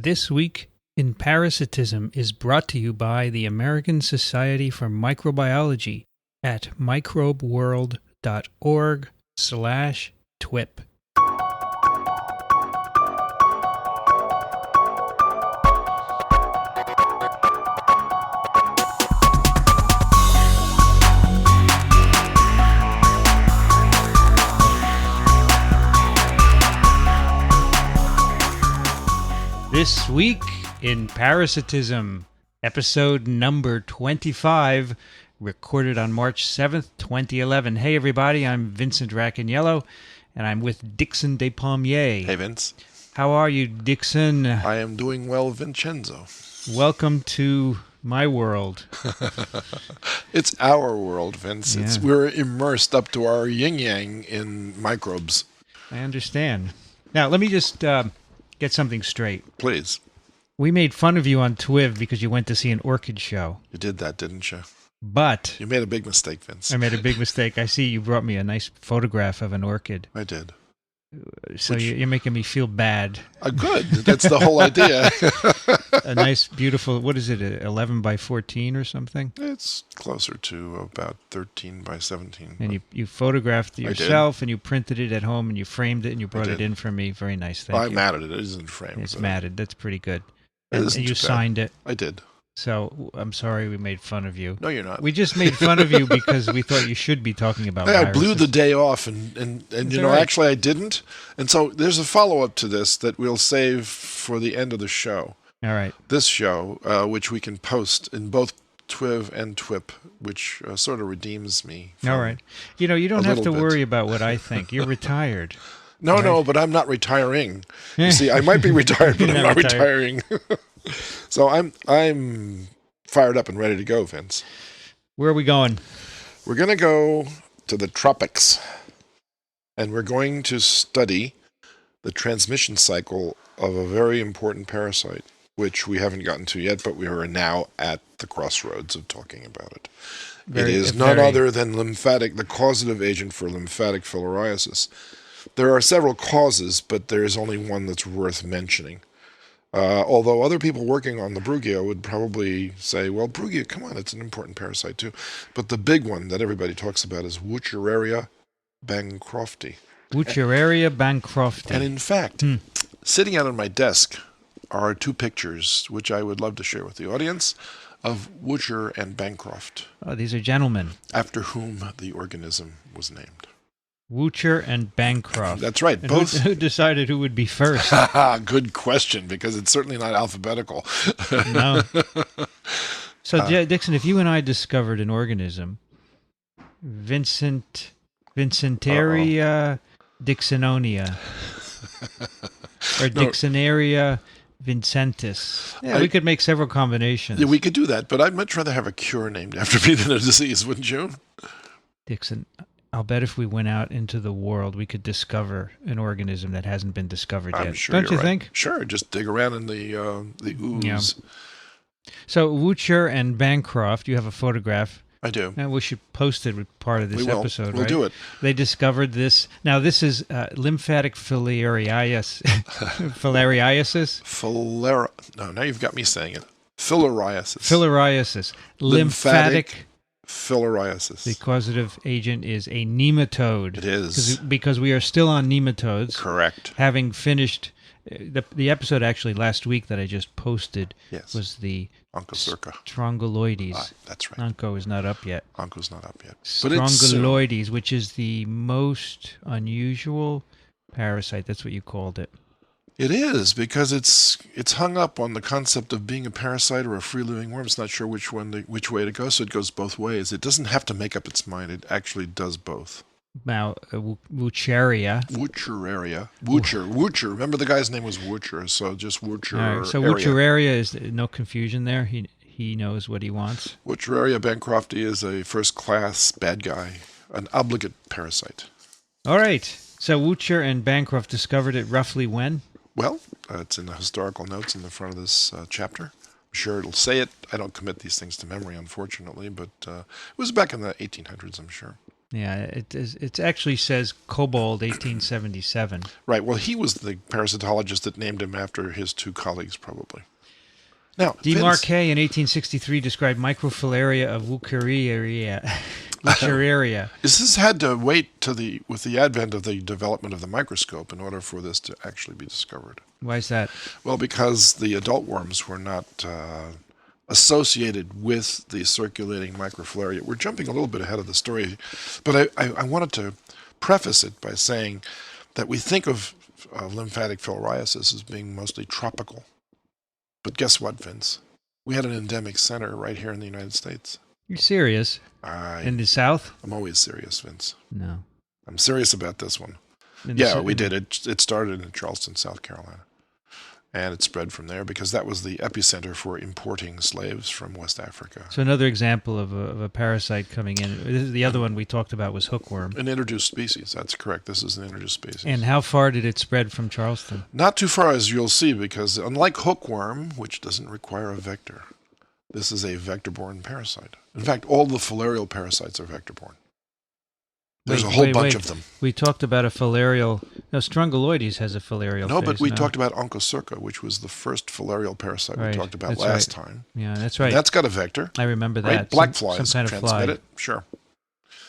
This Week in Parasitism is brought to you by the American Society for Microbiology at microbeworld.org/TWiP. This Week in Parasitism, episode number 25, recorded on March 7th, 2011. Hey everybody, I'm Vincent Racaniello, and I'm with Dickson Despommier. Hey Vince. How are you, Dickson? I am doing well, Vincenzo. Welcome to my world. It's our world, Vince. Yeah. We're immersed up to our yin-yang in microbes. I understand. Now, let me just get something straight. Please. We made fun of you on TWiP because you went to see an orchid show. You did that, didn't you? But You made a big mistake, Vince. I made a big mistake. I see you brought me a nice photograph of an orchid. I did. So you're making me feel bad. Good. That's the whole idea. A nice, beautiful, what is it, 11 by 14 or something? It's closer to about 13 by 17. And you photographed yourself and you printed it at home and you framed it and you brought it in for me. Very nice. Thank you. I matted it. It isn't framed. It's matted. That's pretty good. It And isn't you too bad. signed it. I did. So I'm sorry we made fun of you. No, you're not. We just made fun of you because we thought you should be talking about I viruses. blew the day off, and you know, all right. actually I didn't. And so there's a follow-up to this that we'll save for the end of the show. All right. This show, which we can post in both TWiV and TWiP, which sort of redeems me. All right. You know, you don't a have to little bit. worry about what I think. You're retired. No, but I'm not retiring. You see, I might be retired, but You're I'm not not retiring. So I'm fired up and ready to go, Vince. Where are we going? We're going to go to the tropics, and we're going to study the transmission cycle of a very important parasite, which we haven't gotten to yet, but we are now at the crossroads of talking about it. It is none other than the causative agent for lymphatic filariasis. There are several causes, but there is only one that's worth mentioning. Although other people working on the Brugia would probably say, well, Brugia, come on, it's an important parasite too. But the big one that everybody talks about is Wuchereria bancrofti. Wuchereria bancrofti. And in fact, sitting out on my desk are two pictures, which I would love to share with the audience, of Woocher and Bancroft, Oh, these are gentlemen. after whom the organism was named. Woocher and Bancroft. That's right. And Both. who decided who would be first? Good question, because it's certainly not alphabetical. No. So, Dickson, if you and I discovered an organism, Vincenteria Dicksononia, or Dicksonaria vincentis. Yeah, we could make several combinations. Yeah, we could do that, but I'd much rather have a cure named after me than a disease, wouldn't you? Dickson, I'll bet if we went out into the world, we could discover an organism that hasn't been discovered yet. I'm sure Don't you're you right. think? Sure, just dig around in the ooze. Yeah. So, Woocher and Bancroft, you have a photograph. I do. And we should post it with part of this We will. episode, We'll right? do it. They discovered this. Now, this is lymphatic filariasis. Filariasis? No, now you've got me saying it. Filariasis. Filariasis. Lymphatic. Filariasis. The causative agent is a nematode. It is. Because we are still on nematodes. Correct. Having finished the episode actually last week that I just posted was the Onchocerca. Strongyloides. That's right. Onco is not up yet. Onco's not up yet. Strongyloides, which is the most unusual parasite. That's what you called it. It is, because it's hung up on the concept of being a parasite or a free-living worm. It's not sure which way to go, so it goes both ways. It doesn't have to make up its mind. It actually does both. Now, Wuchereria. Wuchereria. Woocher. Remember the guy's name was Woocher, so just Woocher. All right, so Wuchereria is no confusion there. He knows what he wants. Wuchereria bancrofti is a first-class bad guy, an obligate parasite. All right. So Woocher and Bancroft discovered it roughly when? Well, it's in the historical notes in the front of this chapter. I'm sure it'll say it. I don't commit these things to memory, unfortunately, but it was back in the 1800s, I'm sure. Yeah, it actually says Kobold 1877. Right. Well, he was the parasitologist that named him after his two colleagues, probably. Now, Demarquet in 1863 described Microfilaria of Wuchereria. Wuchereria. This had to wait with the advent of the development of the microscope in order for this to actually be discovered. Why is that? Well, because the adult worms were not associated with the circulating microfilaria. We're jumping a little bit ahead of the story, but I wanted to preface it by saying that we think of lymphatic filariasis as being mostly tropical. But guess what, Vince? We had an endemic center right here in the United States. You're serious? In the South? I'm always serious, Vince. No. I'm serious about this one. We did. It started in Charleston, South Carolina. And it spread from there because that was the epicenter for importing slaves from West Africa. So another example of a parasite coming in. The other one we talked about was hookworm. An introduced species. That's correct. This is an introduced species. And how far did it spread from Charleston? Not too far, as you'll see, because unlike hookworm, which doesn't require a vector, this is a vector-borne parasite. In fact, all the filarial parasites are vector-borne. There's a whole bunch of them. We talked about a filarial... No, Strongyloides has a filarial No, but we talked about Onchocerca, which was the first filarial parasite we talked about last time. Yeah, that's right. And that's got a vector. I remember that. Right? Black flies some kind of transmit fly. it. Sure.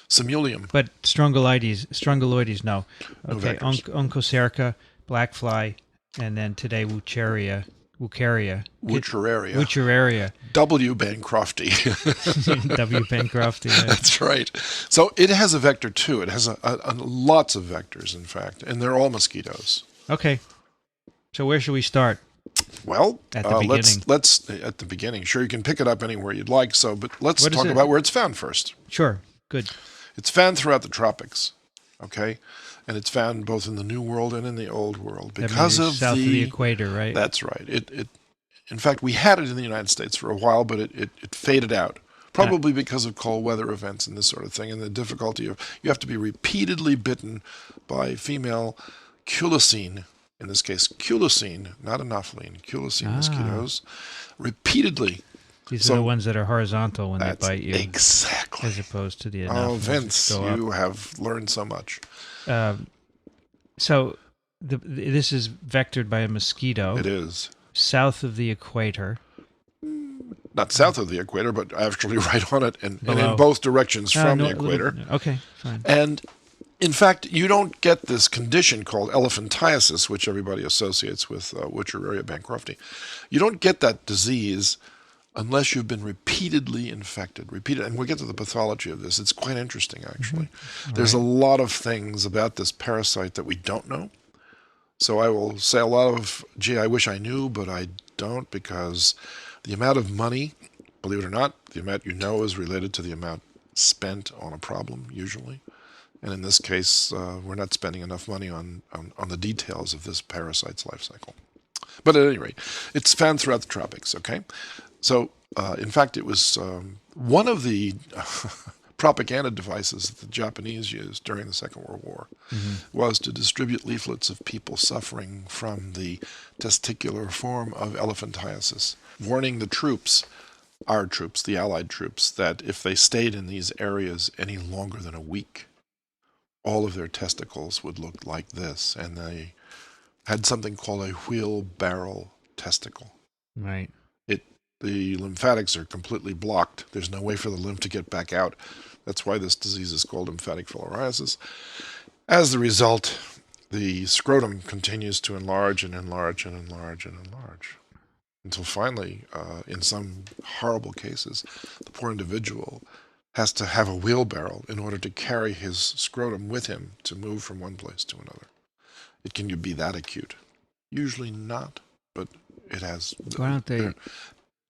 Simulium. But Strongyloides, no. Okay, No Onchocerca, black fly, and then today Wuchereria. Wuchereria. Wuchereria. W. bancrofti. W. bancrofti. Yeah. That's right. So it has a vector too. It has lots of vectors, in fact, and they're all mosquitoes. Okay. So where should we start? Well, at the beginning. Let's at the beginning. Sure, you can pick it up anywhere you'd like. But let's talk about where it's found first. Sure. Good. It's found throughout the tropics. Okay. And it's found both in the New World and in the Old World because of south of the equator, right? That's right. In fact, we had it in the United States for a while, but it faded out, probably because of cold weather events and this sort of thing, and the difficulty of you have to be repeatedly bitten by female Kulesin, in this case Kulesin, not anopheline, Kulesin mosquitoes, repeatedly. These are the ones that are horizontal when they bite you. Exactly. As opposed to the anopheline. Oh, Vince, you have learned so much. So this is vectored by a mosquito. It is. South of the equator. Not south of the equator, but actually right on it, and in both directions from the equator. Okay, fine. And in fact, you don't get this condition called Elephantiasis, which everybody associates with Wuchereria bancrofti. You don't get that disease unless you've been repeatedly infected. And we'll get to the pathology of this. It's quite interesting, actually. Mm-hmm. There's a lot of things about this parasite that we don't know. So I will say a lot of, gee, I wish I knew, but I don't, because the amount of money, believe it or not, the amount you know is related to the amount spent on a problem, usually. And in this case, we're not spending enough money on the details of this parasite's life cycle. But at any rate, it's found throughout the tropics, okay? So, in fact, it was one of the propaganda devices that the Japanese used during the Second World War was to distribute leaflets of people suffering from the testicular form of elephantiasis, warning the troops, our troops, the Allied troops, that if they stayed in these areas any longer than a week, all of their testicles would look like this, and they had something called a wheelbarrow testicle. Right. The lymphatics are completely blocked. There's no way for the lymph to get back out. That's why this disease is called Emphatic Filariasis. As a result, the scrotum continues to enlarge and enlarge and enlarge and enlarge, until finally, in some horrible cases, the poor individual has to have a wheelbarrow in order to carry his scrotum with him to move from one place to another. It can be that acute. Usually not, but it has.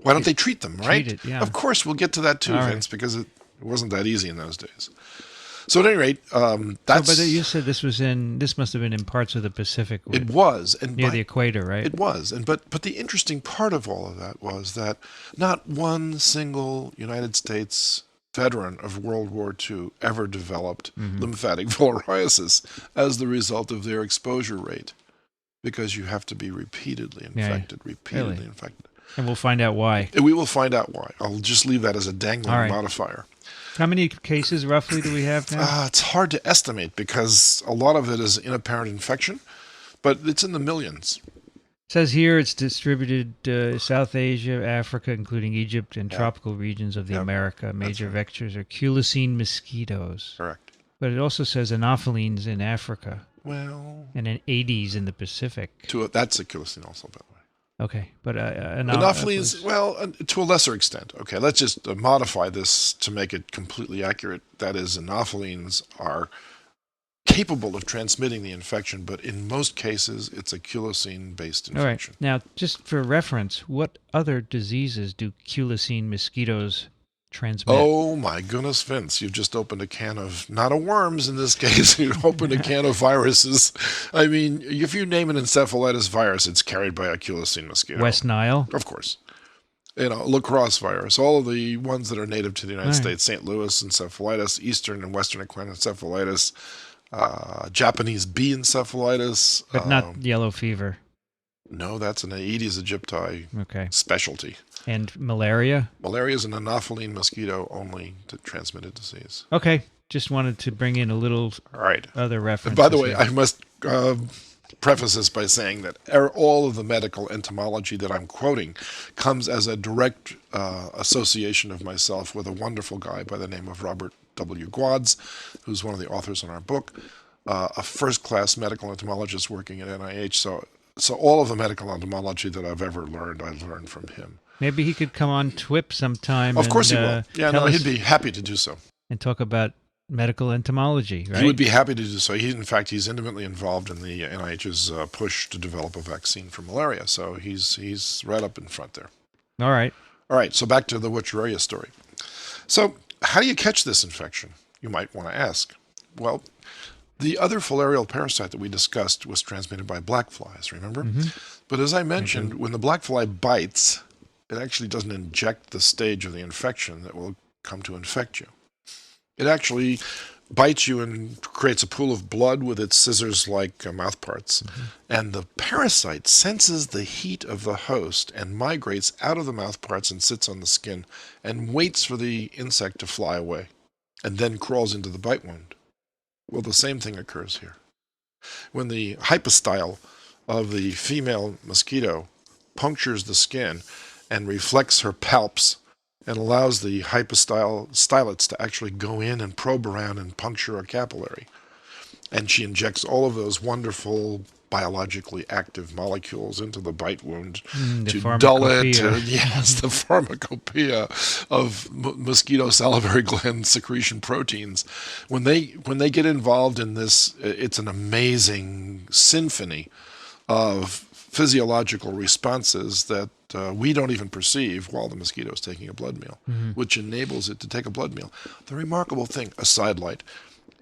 Why don't they treat them, right? Treat it, yeah. Of course, we'll get to that too, All Vince, because it wasn't that easy in those days. So at any rate, that's... but you said this must have been in parts of the Pacific. It was. Near the equator, right? It was. But the interesting part of all of that was that not one single United States veteran of World War II ever developed lymphatic filariasis as the result of their exposure rate, because you have to be repeatedly infected, infected. And we'll find out why. And we will find out why. I'll just leave that as a dangling All right. modifier. How many cases roughly do we have now? It's hard to estimate because a lot of it is inapparent infection, but it's in the millions. It says here it's distributed South Asia, Africa, including Egypt, and tropical regions of the America. Major vectors are Kulesin mosquitoes. Correct. But it also says Anophelines in Africa. Well, and an Aedes in the Pacific. That's a Kulesin also, by the way. Okay, but Anophelines, well, to a lesser extent. Okay, let's just modify this to make it completely accurate. That is, Anophelines are capable of transmitting the infection, but in most cases, it's a Kulesin-based infection. All right. Now, just for reference, what other diseases do Kulesin mosquitoes transmit? Oh, my goodness, Vince. You've just opened a can of, not of worms in this case, you've opened a can of viruses. I mean, if you name an encephalitis virus, it's carried by a Kulesin mosquito. West Nile? Of course. Lacrosse virus, all of the ones that are native to the United States, St. Louis encephalitis, Eastern and Western equine encephalitis, Japanese bee encephalitis. But not yellow fever. No, that's an Aedes aegypti specialty. And malaria? Malaria is an anopheline mosquito only to transmitted disease. Okay. Just wanted to bring in a little other reference. By the way, I must preface this by saying that all of the medical entomology that I'm quoting comes as a direct association of myself with a wonderful guy by the name of Robert W. Gwads, who's one of the authors on our book, a first-class medical entomologist working at NIH. So all of the medical entomology that I've ever learned, I learned from him. Maybe he could come on TWiP sometime. Of course he will. Yeah, no, he'd be happy to do so. And talk about medical entomology, right? He would be happy to do so. In fact, he's intimately involved in the NIH's push to develop a vaccine for malaria. So he's right up in front there. All right. All right, so back to the Wuchereria story. So how do you catch this infection, you might want to ask? Well, the other filarial parasite that we discussed was transmitted by black flies, remember? Mm-hmm. But as I mentioned, when the black fly bites, it actually doesn't inject the stage of the infection that will come to infect you. It actually bites you and creates a pool of blood with its scissors-like mouth parts. Mm-hmm. And the parasite senses the heat of the host and migrates out of the mouth parts and sits on the skin and waits for the insect to fly away and then crawls into the bite wound. Well, the same thing occurs here. When the hypostyle of the female mosquito punctures the skin and reflects her palps and allows the hypostylets to actually go in and probe around and puncture a capillary. And she injects all of those wonderful biologically active molecules into the bite wound to dull it. Yes, the pharmacopoeia of mosquito salivary gland secretion proteins. When they get involved in this, it's an amazing symphony of physiological responses that we don't even perceive while the mosquito is taking a blood meal, which enables it to take a blood meal. The remarkable thing, a sidelight,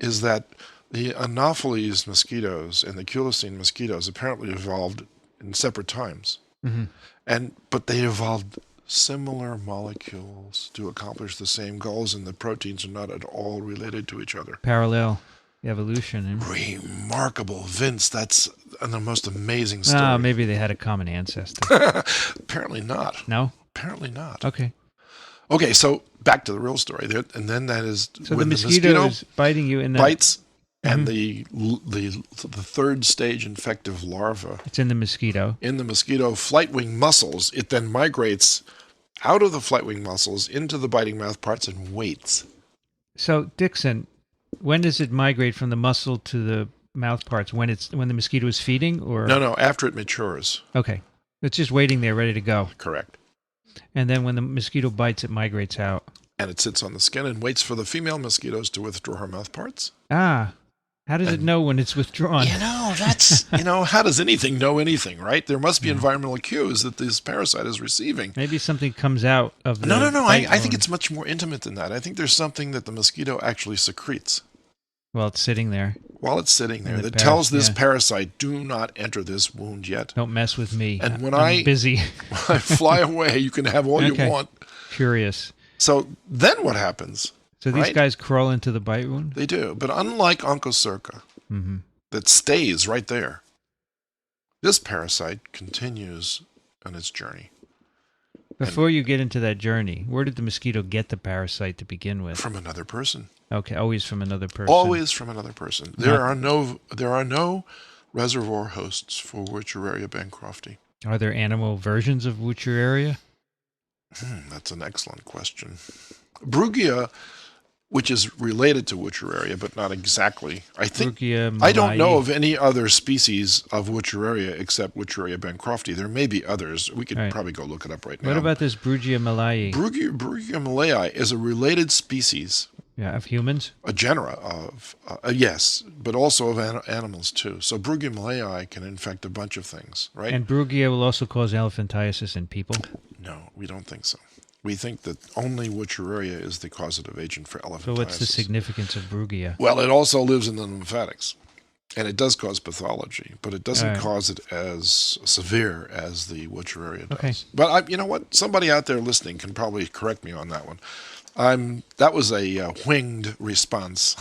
is that the Anopheles mosquitoes and the Kulesin mosquitoes apparently evolved in separate times. Mm-hmm. But they evolved similar molecules to accomplish the same goals, and the proteins are not at all related to each other. Parallel evolution. Remarkable, Vince. That's the most amazing story. Maybe they had a common ancestor. Apparently not. No? Apparently not. Okay, so back to the real story. And then that is so when the mosquito is biting you in the... bites, and the third stage infective larva... It's in the mosquito. In the mosquito flight wing muscles, it then migrates out of the flight wing muscles into the biting mouth parts and waits. So, Dickson, when does it migrate from the muscle to the mouth parts? When the mosquito is feeding, or no, after it matures. Okay, it's just waiting there, ready to go. Correct. And then when the mosquito bites, it migrates out, and it sits on the skin and waits for the female mosquitoes to withdraw her mouth parts. How does it know when it's withdrawn? That's how does anything know anything, right? There must be environmental cues that this parasite is receiving. Maybe something comes out of the... No. I think it's much more intimate than that. I think there's something that the mosquito actually secretes. While it's sitting there. That tells this parasite, do not enter this wound yet. Don't mess with me. And when I'm busy. When I fly away, you can have all you want. Curious. So then what happens? So these guys crawl into the bite wound? They do. But unlike Onchocerca, that stays right there, this parasite continues on its journey. Before you get into that journey, where did the mosquito get the parasite to begin with? From another person. Okay, always from another person. Always from another person. There are no reservoir hosts for Wuchereria bancrofti. Are there animal versions of Wuchereria? That's an excellent question. Brugia, which is related to Wuchereria, but not exactly. I don't know of any other species of Wuchereria except Wuchereria bancrofti. There may be others. We could probably go look it up right now. What about this Brugia malayi? Brugia malayi is a related species. Yeah, of humans? A genera of, yes, but also of animals too. So Brugia malayi can infect a bunch of things, right? And Brugia will also cause elephantiasis in people? No, we don't think so. We think that only Wuchereria is the causative agent for elephantiasis. So what's the significance of Brugia? Well, it also lives in the lymphatics, and it does cause pathology, but it doesn't cause it as severe as the Wuchereria does. Okay. But you know what? Somebody out there listening can probably correct me on that one. That was a winged response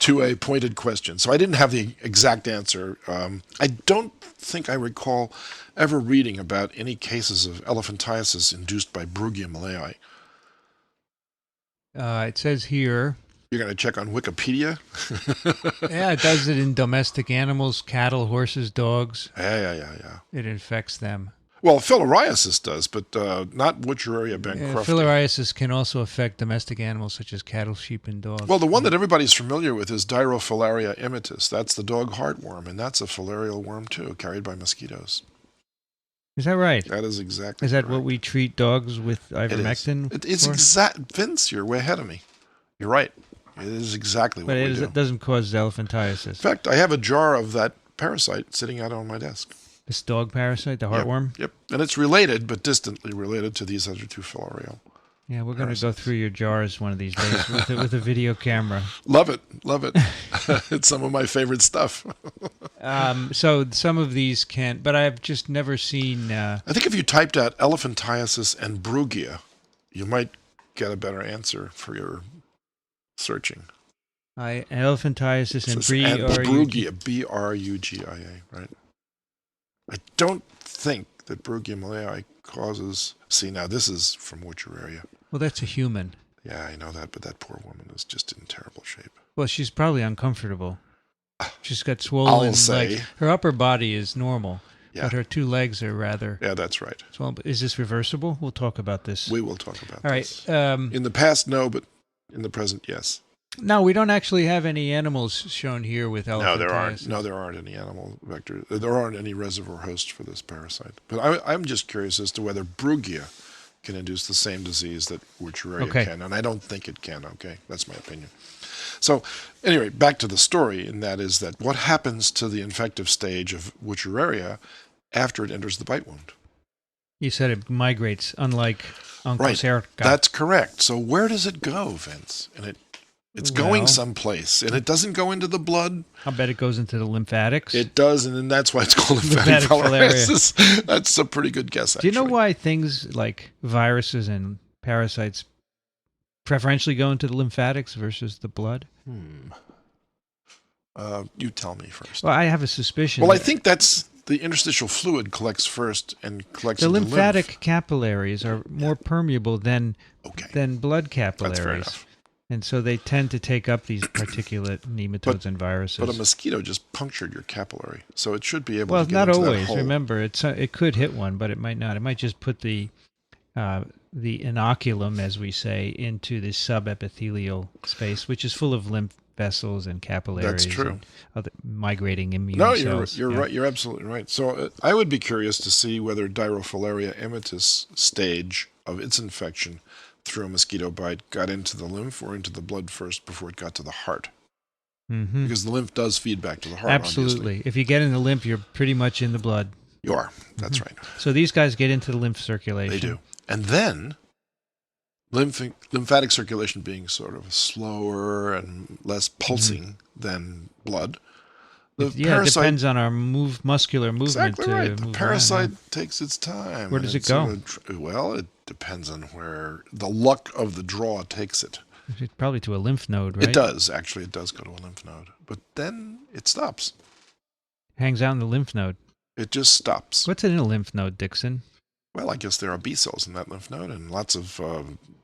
to a pointed question. So I didn't have the exact answer. I don't think I recall ever reading about any cases of elephantiasis induced by Brugia malayi. It says here... You're going to check on Wikipedia? Yeah, it does it in domestic animals, cattle, horses, dogs. Yeah. It infects them. Well, filariasis does, but not Wuchereria bancrofti. Filariasis can also affect domestic animals such as cattle, sheep, and dogs. Well, the one that everybody's familiar with is Microfilaria immitis. That's the dog heartworm, and that's a filarial worm too, carried by mosquitoes. Is that right? That is exactly Is that correct. what we treat dogs with ivermectin? It's exact. Vince, you're way ahead of me. You're right. It is exactly what we do. But it doesn't cause elephantiasis. In fact, I have a jar of that parasite sitting out on my desk. This dog parasite, the heartworm? Yep. And it's related, but distantly related to these other two filarial. Yeah, we're going to go through your jars one of these days with a video camera. Love it. It's some of my favorite stuff. So some of these can, but I've just never seen... I think if you typed out elephantiasis and Brugia, you might get a better answer for your searching. Elephantiasis and Brugia, Brugia, right? I don't think that Brugia malayi causes... See, now this is from Wuchereria. Well, that's a human. Yeah, I know that, but that poor woman is just in terrible shape. Well, she's probably uncomfortable. She's got swollen legs. Her upper body is normal, but her two legs are rather... Yeah, that's right. Swollen. Is this reversible? We'll talk about this. We will talk about this. All right. In the past, no, but in the present, yes. No, we don't actually have any animals shown here with elephantiasis. No, there aren't any animal vectors. There aren't any reservoir hosts for this parasite. But I'm just curious as to whether Brugia can induce the same disease that Wuchereria can, and I don't think it can. Okay, that's my opinion. So, anyway, back to the story, and that is that what happens to the infective stage of Wuchereria after it enters the bite wound? You said it migrates, unlike Onchocerca. That's correct. So where does it go, Vince? And it's going someplace, and it doesn't go into the blood. I'll bet it goes into the lymphatics. It does, and then that's why it's called lymphatic filariasis. That's a pretty good guess, actually. Do you know why things like viruses and parasites preferentially go into the lymphatics versus the blood? You tell me first. Well, I have a suspicion. Well, I think that's the interstitial fluid collects first and collects the into lymphatic capillaries are more permeable than blood capillaries. That's fair enough. And so they tend to take up these particulate nematodes and viruses. But a mosquito just punctured your capillary, so it should be able to get not into always. that hole. Remember, it could hit one, but it might not. It might just put the inoculum, as we say, into the subepithelial space, which is full of lymph vessels and capillaries. That's true. And other migrating immune cells. You're right. You're absolutely right. So I would be curious to see whether Microfilaria immitis stage of its infection through a mosquito bite got into the lymph or into the blood first before it got to the heart. Mm-hmm. Because the lymph does feed back to the heart. Absolutely. Obviously. If you get in the lymph, you're pretty much in the blood. You are. That's right. So these guys get into the lymph circulation. They do. And then lymphatic circulation being sort of slower and less pulsing than blood. It depends on our muscular movement. Exactly right. The parasite takes its time. Where does it go? Well, it depends on where the luck of the draw takes it. Probably to a lymph node, right? It does. Actually, it does go to a lymph node. But then it stops. Hangs out in the lymph node. It just stops. What's in a lymph node, Dickson? Well, I guess there are B cells in that lymph node and lots of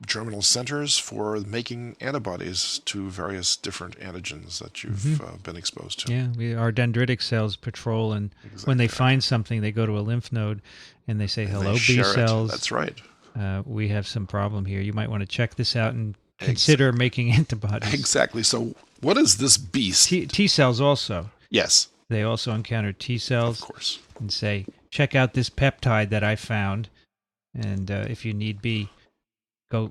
germinal centers for making antibodies to various different antigens that you've been exposed to. Yeah, our dendritic cells patrol, and when they find something, they go to a lymph node and they say, hello, B cells. That's right. We have some problem here. You might want to check this out and consider making antibodies. Exactly. So what is this beast? T cells also. Yes. They also encounter T cells. Of course. And say, check out this peptide that I found, and if you need be, go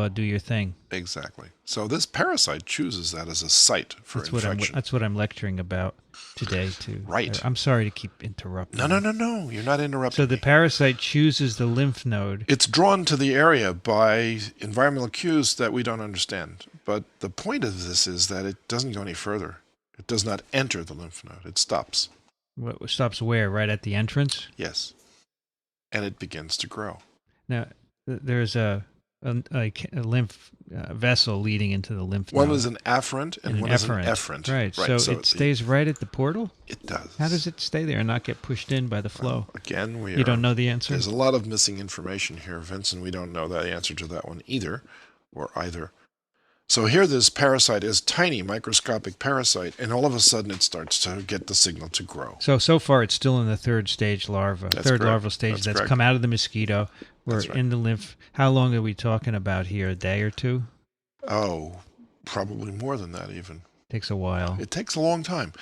do your thing. Exactly. So this parasite chooses that as a site for infection. That's what I'm lecturing about today, too. Right. I'm sorry to keep interrupting. No. You're not interrupting. So the parasite chooses the lymph node. It's drawn to the area by environmental cues that we don't understand. But the point of this is that it doesn't go any further. It does not enter the lymph node. It stops. What stops where? Right at the entrance? Yes. And it begins to grow. Now, there's a lymph vessel leading into the lymph node. One is an afferent and one is an efferent. Right. So it stays right at the portal? It does. How does it stay there and not get pushed in by the flow? Well, again, you don't know the answer? There's a lot of missing information here, Vincent. We don't know the answer to that one either. So here this parasite is tiny, microscopic parasite, and all of a sudden it starts to get the signal to grow. So far it's still in the third stage larva, larval stage that's come out of the mosquito. We're in the lymph. How long are we talking about here? A day or two? Oh, probably more than that even. Takes a while. It takes a long time,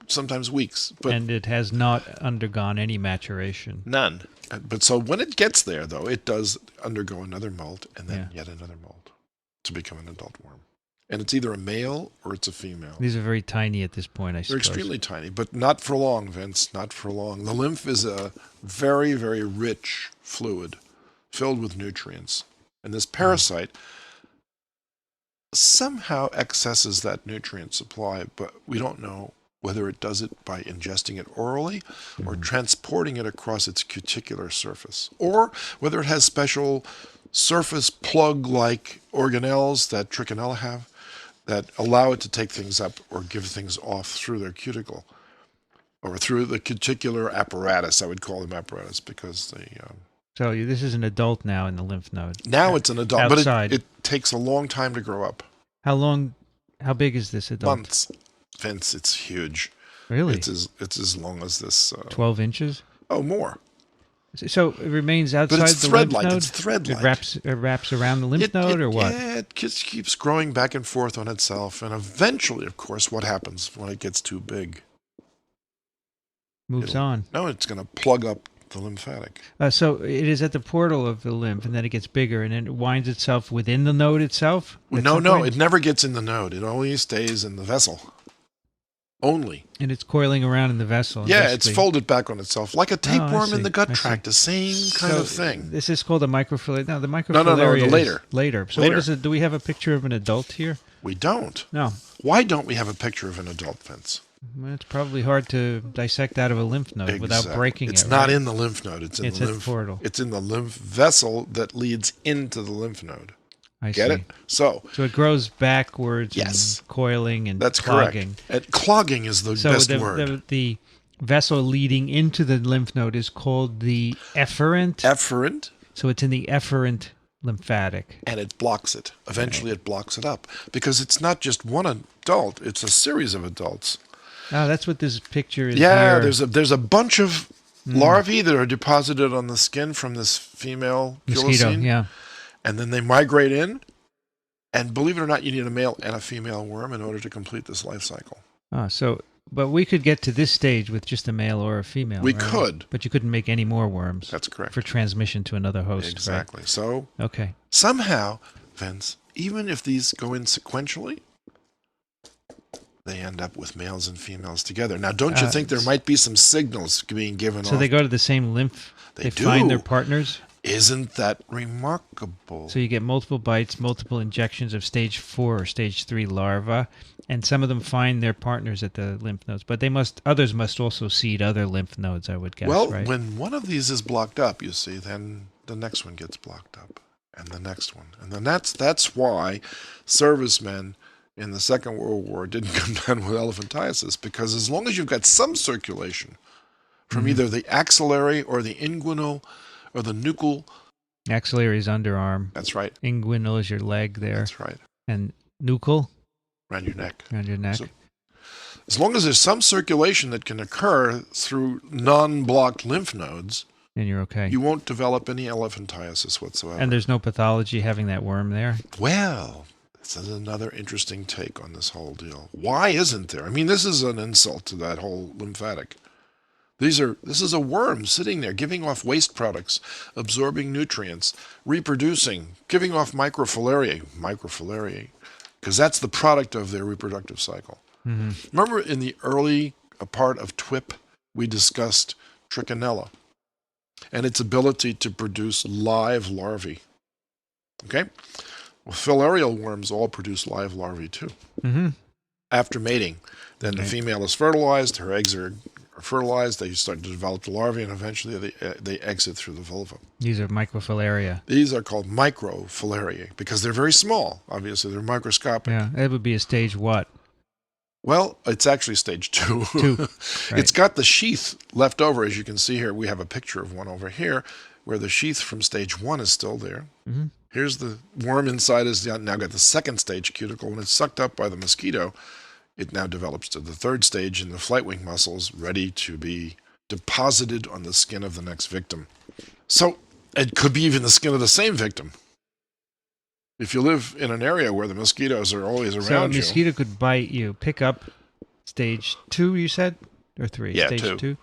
sometimes weeks. And it has not undergone any maturation. None. But so when it gets there, though, it does undergo another molt and then yet another molt to become an adult worm. And it's either a male or it's a female. These are very tiny at this point, I suppose. They're extremely tiny, but not for long, Vince, not for long. The lymph is a very, very rich fluid filled with nutrients. And this parasite somehow accesses that nutrient supply, but we don't know whether it does it by ingesting it orally or transporting it across its cuticular surface, or whether it has special surface plug-like organelles that Trichinella have that allow it to take things up or give things off through their cuticle or through the cuticular apparatus. I would call them apparatus because they... So this is an adult now in the lymph node. Now it's an adult, outside. But it takes a long time to grow up. How big is this adult? Months. Vince, it's huge. Really? It's as long as this... 12 inches? Oh, more. So it remains outside but it's the lymph node? It's thread-like. It wraps around the lymph node or what? Yeah, it just keeps growing back and forth on itself. And eventually, of course, what happens when it gets too big? Moves on. No, it's going to plug up the lymphatic. So it is at the portal of the lymph, and then it gets bigger, and then it winds itself within the node itself? No, it never gets in the node. It only stays in the vessel. Only. And it's coiling around in the vessel. Yeah, it's folded back on itself, like a tapeworm in the gut tract, the same kind of thing. This is called a microfilaria. No, the microfilaria No, later. Later. So what is it? Do we have a picture of an adult here? We don't. No. Why don't we have a picture of an adult, Vince? Well, it's probably hard to dissect out of a lymph node without breaking it. It's not in the lymph node. It's in the lymph portal. It's in the lymph vessel that leads into the lymph node. I Get see. it? So it grows backwards and coiling and that's clogging. Correct. And clogging is the best word. The vessel leading into the lymph node is called the efferent. Efferent. So it's in the efferent lymphatic. And it blocks it. Eventually it blocks it up. Because it's not just one adult, it's a series of adults. Oh, that's what this picture is. Yeah, here. There's a bunch of larvae that are deposited on the skin from this female mosquito. Kulesin. Yeah. And then they migrate in, and believe it or not, you need a male and a female worm in order to complete this life cycle. But we could get to this stage with just a male or a female. We could. But you couldn't make any more worms. That's correct. For transmission to another host. Exactly. Right? So, okay. Somehow, Vince, even if these go in sequentially, they end up with males and females together. Now, don't you think there might be some signals being given off? So they go to the same lymph? They do. Find their partners? Isn't that remarkable? So you get multiple bites, multiple injections of stage 4 or stage 3 larvae, and some of them find their partners at the lymph nodes. But others must also seed other lymph nodes, I would guess, well, right? When one of these is blocked up, you see, then the next one gets blocked up, and the next one. And then that's why servicemen in the Second World War didn't come down with elephantiasis, because as long as you've got some circulation from either the axillary or the inguinal or the nuchal. Axillary is underarm. That's right. Inguinal is your leg there. That's right. And nuchal? Around your neck. Around your neck. So, as long as there's some circulation that can occur through non-blocked lymph nodes, and you're okay. You won't develop any elephantiasis whatsoever. And there's no pathology having that worm there? Well, this is another interesting take on this whole deal. Why isn't there? I mean, this is an insult to that whole lymphatic. This is a worm sitting there giving off waste products, absorbing nutrients, reproducing, giving off microfilaria, because that's the product of their reproductive cycle. Mm-hmm. Remember in the early part of TWiP, we discussed Trichinella and its ability to produce live larvae. Okay? Well, filarial worms all produce live larvae too. Mm-hmm. After mating, then the female is fertilized, her eggs are fertilized, they start to develop the larvae, and eventually they exit through the vulva. These are microfilaria. These are called microfilaria because they're very small. Obviously, they're microscopic. Yeah, that would be a stage what? Well, it's actually stage 2. Right. It's got the sheath left over, as you can see here. We have a picture of one over here where the sheath from stage 1 is still there. Mm-hmm. Here's the worm inside has now got the second stage cuticle. When it's sucked up by the mosquito, it now develops to the third stage in the flight wing muscles, ready to be deposited on the skin of the next victim. So it could be even the skin of the same victim. If you live in an area where the mosquitoes are always around you. So a mosquito could bite you, pick up stage 2, you said? Or 3? Yeah, stage 2. 2.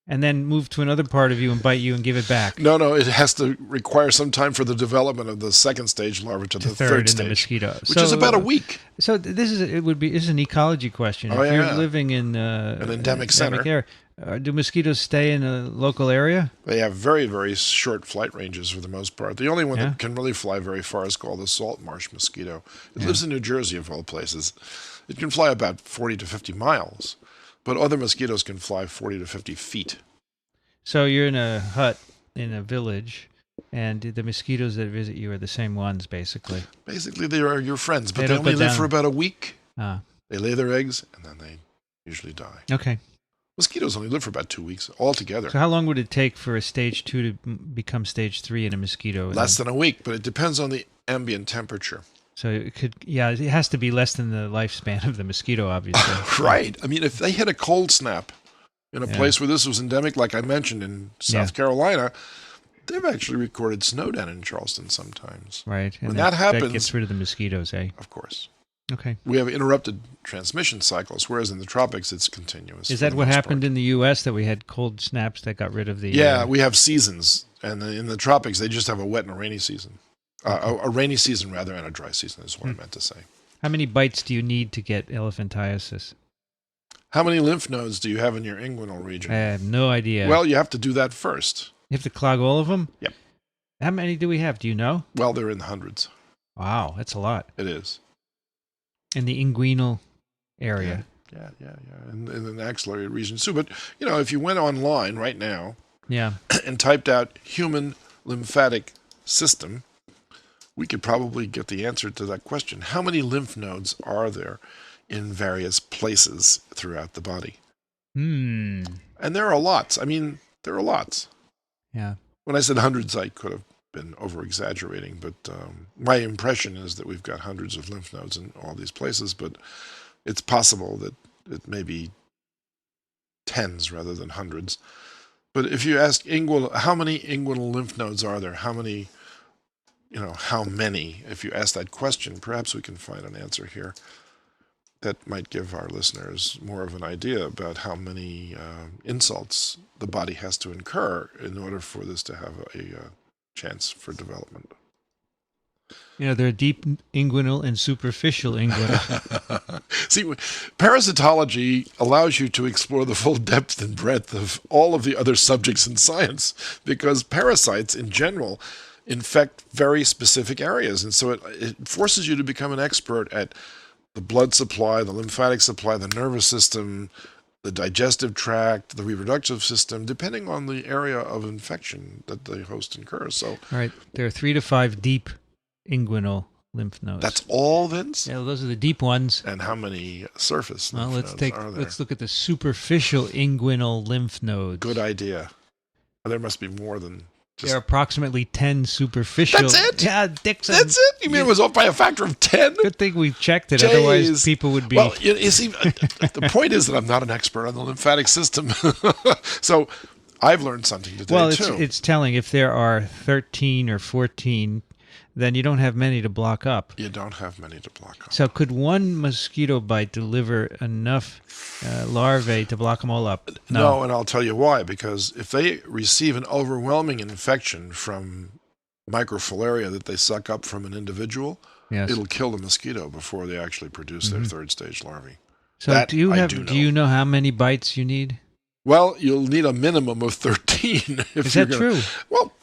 And then move to another part of you and bite you and give it back. No, it has to require some time for the development of the second stage larva to the third stage. In the mosquito. Which is about a week. So this is an ecology question. Oh, if you're living in an endemic center. Area, do mosquitoes stay in a local area? They have very, very short flight ranges for the most part. The only one that can really fly very far is called the salt marsh mosquito. It lives in New Jersey, of all places. It can fly about 40 to 50 miles, but other mosquitoes can fly 40 to 50 feet. So you're in a hut in a village, and the mosquitoes that visit you are the same ones, basically. Basically, they are your friends, but they only live for about a week. They lay their eggs, and then they usually die. Okay. Mosquitoes only live for about 2 weeks altogether. So how long would it take for a stage 2 to become stage 3 in a mosquito? Less than a week, but it depends on the ambient temperature. So it has to be less than the lifespan of the mosquito, obviously. Right. I mean, if they hit a cold snap in a place where this was endemic, like I mentioned in South Carolina, they've actually recorded snow down in Charleston sometimes. Right. And when that happens, that gets rid of the mosquitoes, eh? Of course. Okay. We have interrupted transmission cycles, whereas in the tropics it's continuous. Is that what happened in the U.S., that we had cold snaps that got rid of the... Yeah, we have seasons, and in the tropics they just have a wet and a rainy season. A rainy season, rather, and a dry season is what I meant to say. How many bites do you need to get elephantiasis? How many lymph nodes do you have in your inguinal region? I have no idea. Well, you have to do that first. You have to clog all of them? Yep. How many do we have? Do you know? Well, they're in the hundreds. Wow, that's a lot. It is. In the inguinal area. Yeah. In the axillary region too. But, if you went online right now and typed out human lymphatic system, we could probably get the answer to that question. How many lymph nodes are there in various places throughout the body? And there are lots. I mean, there are lots. Yeah. When I said hundreds, I could have been over-exaggerating, but my impression is that we've got hundreds of lymph nodes in all these places, but it's possible that it may be tens rather than hundreds. But if you ask how many inguinal lymph nodes are there? How many, if you ask that question, perhaps we can find an answer here that might give our listeners more of an idea about how many insults the body has to incur in order for this to have a chance for development. There are deep inguinal and superficial inguinal. See, parasitology allows you to explore the full depth and breadth of all of the other subjects in science, because parasites in general infect very specific areas. And so it forces you to become an expert at the blood supply, the lymphatic supply, the nervous system, the digestive tract, the reproductive system, depending on the area of infection that the host incurs. So, all right, there are 3 to 5 deep inguinal lymph nodes. That's all, Vince? Yeah, those are the deep ones. And how many surface lymph nodes are there? Let's look at the superficial inguinal lymph nodes. Good idea. There must be more than There are approximately 10 superficial. That's it? Yeah, Dickson. That's it? You mean it was off by a factor of 10? Good thing we checked it. Jeez. Otherwise, people would be. Well, you see, the point is that I'm not an expert on the lymphatic system. So I've learned something today, too. Well, it's telling. If there are 13 or 14, then you don't have many to block up. You don't have many to block up. So could one mosquito bite deliver enough larvae to block them all up? No, and I'll tell you why. Because if they receive an overwhelming infection from Microfilaria that they suck up from an individual, Yes. it'll kill the mosquito before they actually produce their third stage larvae. So That do you know. know how many bites you need? Well, you'll need a minimum of 13. Is that true? Well,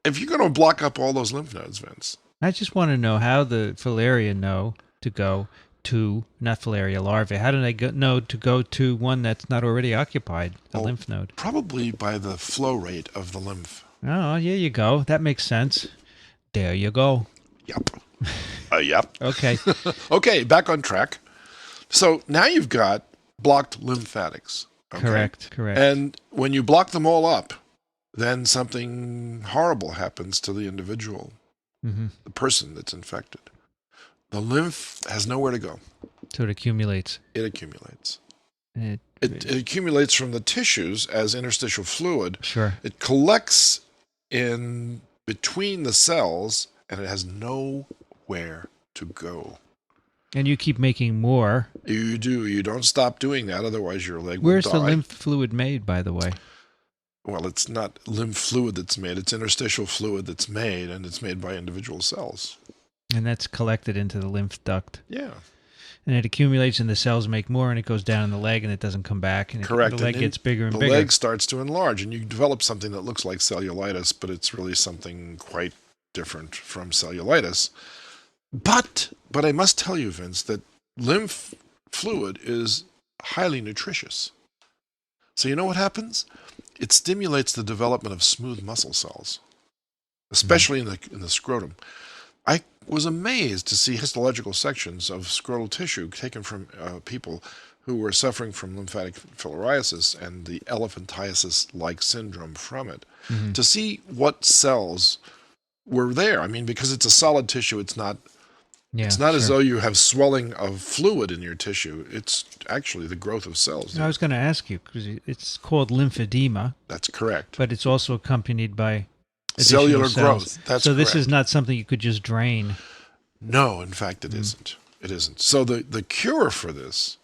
if you're going to block up all those lymph nodes, Vince. I just want to know how the filaria know to go to, not filaria larvae, how do they know to go to one that's not already occupied, the lymph node? Probably by the flow rate of the lymph. Oh, here you go. That makes sense. There you go. Yep. Yep. Okay. Okay, back on track. So now you've got blocked lymphatics. Okay? Correct. And when you block them all up, then something horrible happens to the individual, the person that's infected. The lymph has nowhere to go. So it accumulates. It accumulates. It Accumulates from the tissues as interstitial fluid. Sure. It collects in between the cells, and it has nowhere to go. And you keep making more. You do. You don't stop doing that, otherwise your leg will Where's die. the lymph fluid made, by the way? Well, it's not lymph fluid that's made. It's interstitial fluid that's made, and it's made by individual cells. And that's collected into the lymph duct. Yeah. And it accumulates and the cells make more and it goes down in the leg and it doesn't come back. And Correct. The leg gets bigger and the bigger. The leg starts to enlarge, and you develop something that looks like cellulitis, but it's really something quite different from cellulitis. But I must tell you, Vince, that lymph fluid is highly nutritious. So you know what happens? It stimulates the development of smooth muscle cells, especially in the scrotum. I was amazed to see histological sections of scrotal tissue taken from people who were suffering from lymphatic filariasis and the elephantiasis-like syndrome from it, to see what cells were there. I mean, because it's a solid tissue, it's not as though you have swelling of fluid in your tissue. It's actually the growth of cells. I was going to ask you, because it's called lymphedema. That's correct. But it's also accompanied by cellular cells. growth. That's so this correct. is not something you could just drain. No, in fact, it isn't. It isn't. So the cure for this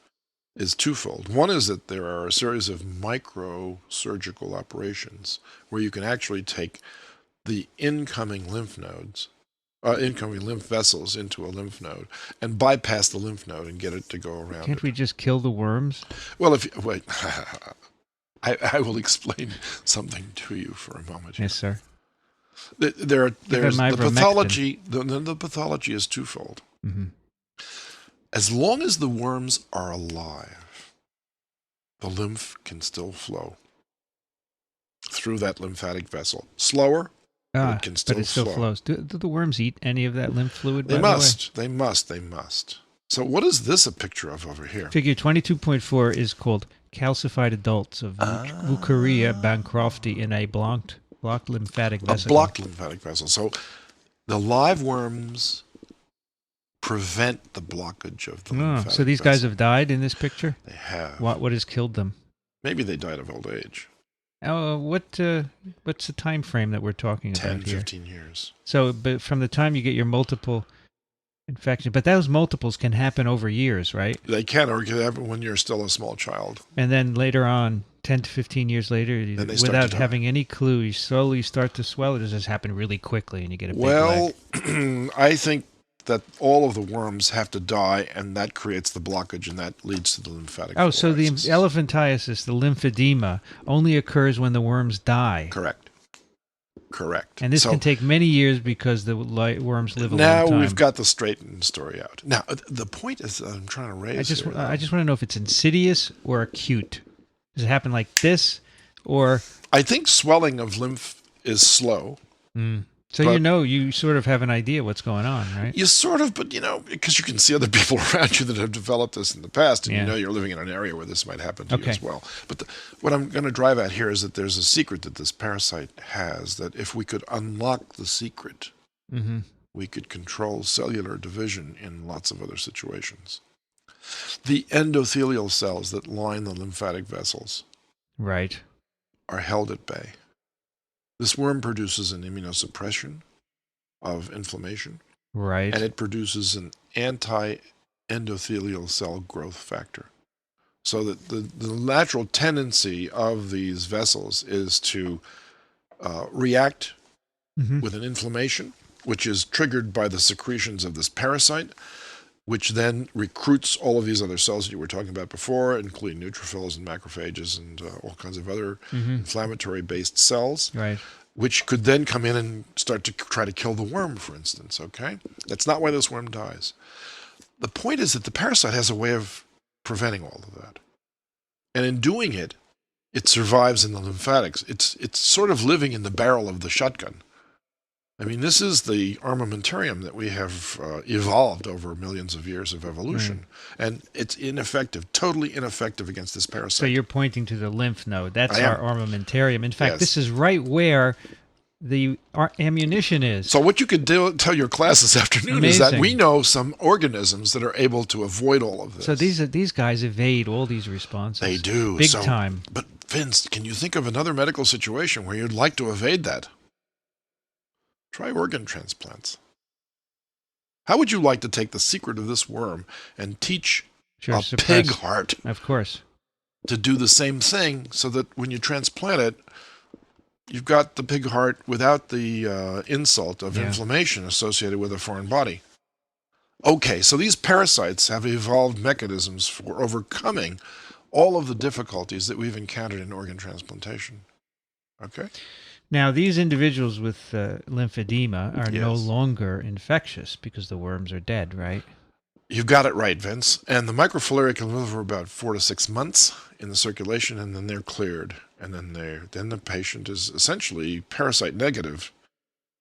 is twofold. One is that there are a series of microsurgical operations where you can actually take the incoming lymph vessels into a lymph node and bypass the lymph node and get it to go around. Can't we just kill the worms? Well, wait, I will explain something to you for a moment. Yes, sir. There's the pathology. The pathology is twofold. As long as the worms are alive, the lymph can still flow through that lymphatic vessel. Slower, but it can still but it still flow. flows. Do the worms eat any of that lymph fluid? They must. They must. So what is this a picture of over here? Figure 22.4 is called calcified adults of Wuchereria bancrofti in a blocked lymphatic vessel. A blocked lymphatic vessel. So the live worms prevent the blockage of the lymphatic So these guys have died in this picture? They have. What has killed them? Maybe they died of old age. What's the time frame that we're talking about 10, here? 15 years. So, but from the time you get your multiple infections, but those multiples can happen over years, right? They can, or it can happen when you're still a small child. And then later on, 10 to 15 years later, without having any clue, you slowly start to swell. Or does this happen really quickly and you get a big leg? I think that all of the worms have to die, and that creates the blockage, and that leads to the lymphatic filariasis. So the elephantiasis, the lymphedema, only occurs when the worms die. Correct. And this can take many years because the worms live a long time. Now we've got the straightened story out. Now, the point is I'm trying to raise I just want to know if it's insidious or acute. Does it happen like this, or... I think swelling of lymph is slow. So you sort of have an idea what's going on, right? You sort of, but because you can see other people around you that have developed this in the past, and Yeah. you're living in an area where this might happen to you as well. But what I'm going to drive at here is that there's a secret that this parasite has, that if we could unlock the secret, Mm-hmm. we could control cellular division in lots of other situations. The endothelial cells that line the lymphatic vessels Right. are held at bay. This worm produces an immunosuppression of inflammation, Right. and it produces an anti-endothelial cell growth factor. So that the natural tendency of these vessels is to react Mm-hmm. with an inflammation, which is triggered by the secretions of this parasite, which then recruits all of these other cells that you were talking about before, including neutrophils and macrophages and all kinds of other inflammatory-based cells, Right. which could then come in and start to try to kill the worm, for instance, okay? That's not why this worm dies. The point is that the parasite has a way of preventing all of that. And in doing it, it survives in the lymphatics. It's sort of living in the barrel of the shotgun. I mean, this is the armamentarium that we have evolved over millions of years of evolution. And it's ineffective, totally ineffective against this parasite. So you're pointing to the lymph node. That's I am. our armamentarium. In fact, Yes. this is right where the ammunition is. So what you could tell your class this afternoon is that Amazing. we know some organisms that are able to avoid all of this. So these guys evade all these responses. They do. Big time. But Vince, can you think of another medical situation where you'd like to evade that? Try organ transplants. How would you like to take the secret of this worm and teach Sure, a suppress. pig heart Of course. to do the same thing, so that when you transplant it, you've got the pig heart without the insult of inflammation associated with a foreign body? Okay, so these parasites have evolved mechanisms for overcoming all of the difficulties that we've encountered in organ transplantation. Okay? Now, these individuals with lymphedema are no Yes. longer infectious because the worms are dead, right? You've got it right, Vince. And the microfilaria can live for about 4 to 6 months in the circulation, and then they're cleared. And then the patient is essentially parasite negative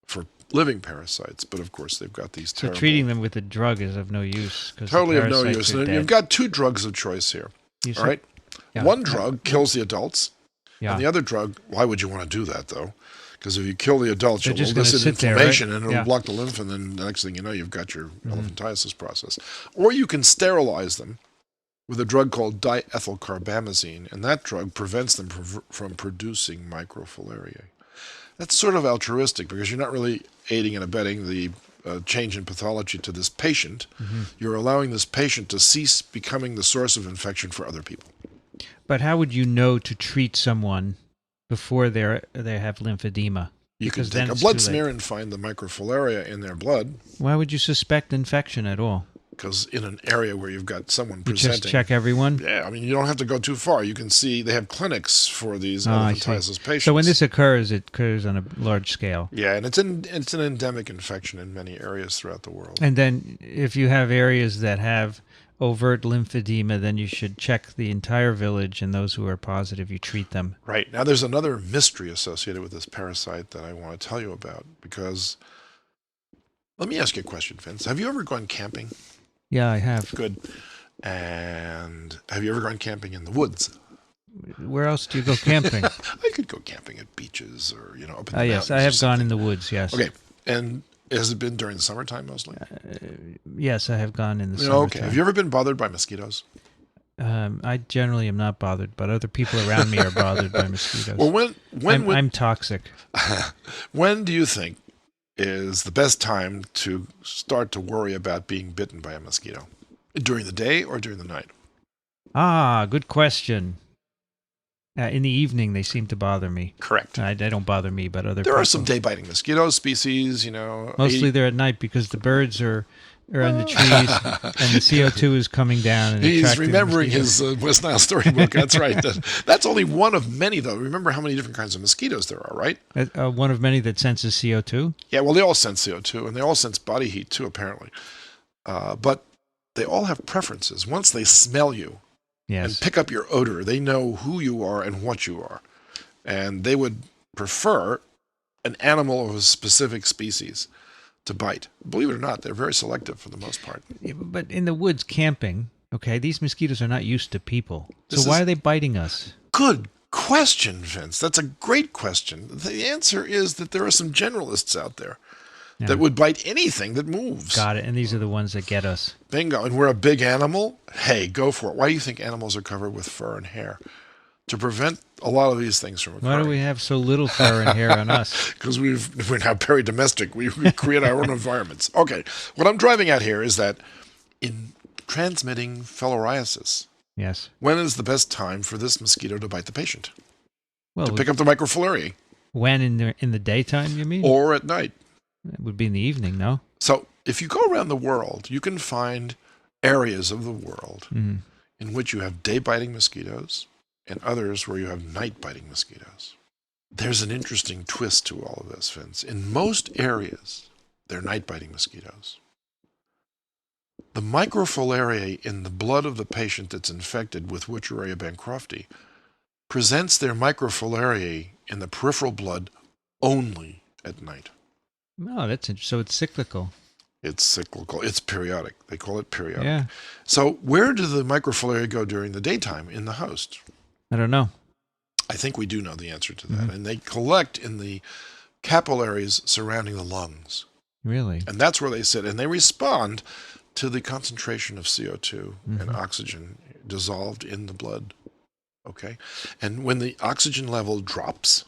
for living parasites. But of course, they've got these So terrible... treating them with a drug is of no use. Totally the of no parasites use. are And dead. you've got 2 drugs of choice here. You All right? Yeah. One drug kills the adults. Yeah. And the other drug, why would you want to do that, though? Because if you kill the adults, They're you'll just gonna elicit sit there, inflammation, right? and it'll Yeah. block the lymph, and then the next thing you know, you've got your elephantiasis process. Or you can sterilize them with a drug called diethylcarbamazine, and that drug prevents them from producing microfilaria. That's sort of altruistic, because you're not really aiding and abetting the change in pathology to this patient. You're allowing this patient to cease becoming the source of infection for other people. But how would you know to treat someone before they have lymphedema? You can Because take then a it's blood too late. smear and find the microfilaria in their blood, Why would you suspect infection at all? because in an area where you've got someone You presenting... just check everyone? Yeah, I mean, you don't have to go too far. You can see they have clinics for these I see. elephantiasis patients. So when this occurs, it occurs on a large scale. Yeah, and it's an endemic infection in many areas throughout the world. And then if you have areas that have overt lymphedema, then you should check the entire village, and those who are positive, you treat them. Right. Now, there's another mystery associated with this parasite that I want to tell you about, because... Let me ask you a question, Vince. Have you ever gone camping? Yeah, I have. Good. And have you ever gone camping in the woods? Where else do you go camping? I could go camping at beaches or, up in the mountains. Yes, I have gone in the woods, yes. Okay. And has it been during the summertime mostly? Yes, I have gone in the summertime. Okay. Have you ever been bothered by mosquitoes? I generally am not bothered, but other people around me are bothered by mosquitoes. Well, I'm toxic. when do you think is the best time to start to worry about being bitten by a mosquito? During the day or during the night? Ah, good question. In the evening, they seem to bother me. Correct. They don't bother me, but other There people. are some day-biting mosquito species, Mostly they're at night because the birds are in the trees and the CO2 is coming down. And He's attracting remembering mosquitoes. his West Nile storybook. That's right. That's only one of many, though. Remember how many different kinds of mosquitoes there are, right? One of many that senses CO2. Yeah, well, they all sense CO2, and they all sense body heat, too, apparently. But they all have preferences. Once they smell you and Yes. pick up your odor, they know who you are and what you are. And they would prefer an animal of a specific species to bite. Believe it or not, they're very selective for the most part. Yeah, but in the woods camping, okay, these mosquitoes are not used to people. This So why is- are they biting us? Good question, Vince. That's a great question. The answer is that there are some generalists out there Yeah. that would bite anything that moves. Got it. And these are the ones that get us. Bingo. And we're a big animal. Hey, go for it. Why do you think animals are covered with fur and hair? To prevent a lot of these things from occurring. Why do we have so little fur and hair on us? Because we're now very domestic. We create our own environments. Okay. What I'm driving at here is that in transmitting filariasis, Yes. when is the best time for this mosquito to bite the patient? Well, To pick up the microfilariae? when in the daytime, you mean? Or at night? It would be in the evening, no? So if you go around the world, you can find areas of the world Mm. in which you have day-biting mosquitoes and others where you have night-biting mosquitoes. There's an interesting twist to all of this, Vince. In most areas, they're night-biting mosquitoes. The microfilariae in the blood of the patient that's infected with Wuchereria bancrofti presents their microfilariae in the peripheral blood only at night. Oh, that's interesting. So it's cyclical. It's cyclical. It's periodic. They call it periodic. Yeah. So where do the microfilariae go during the daytime in the host? I don't know. I think we do know the answer to that. And they collect in the capillaries surrounding the lungs. Really? And that's where they sit. And they respond to the concentration of CO2 and oxygen dissolved in the blood. Okay? And when the oxygen level drops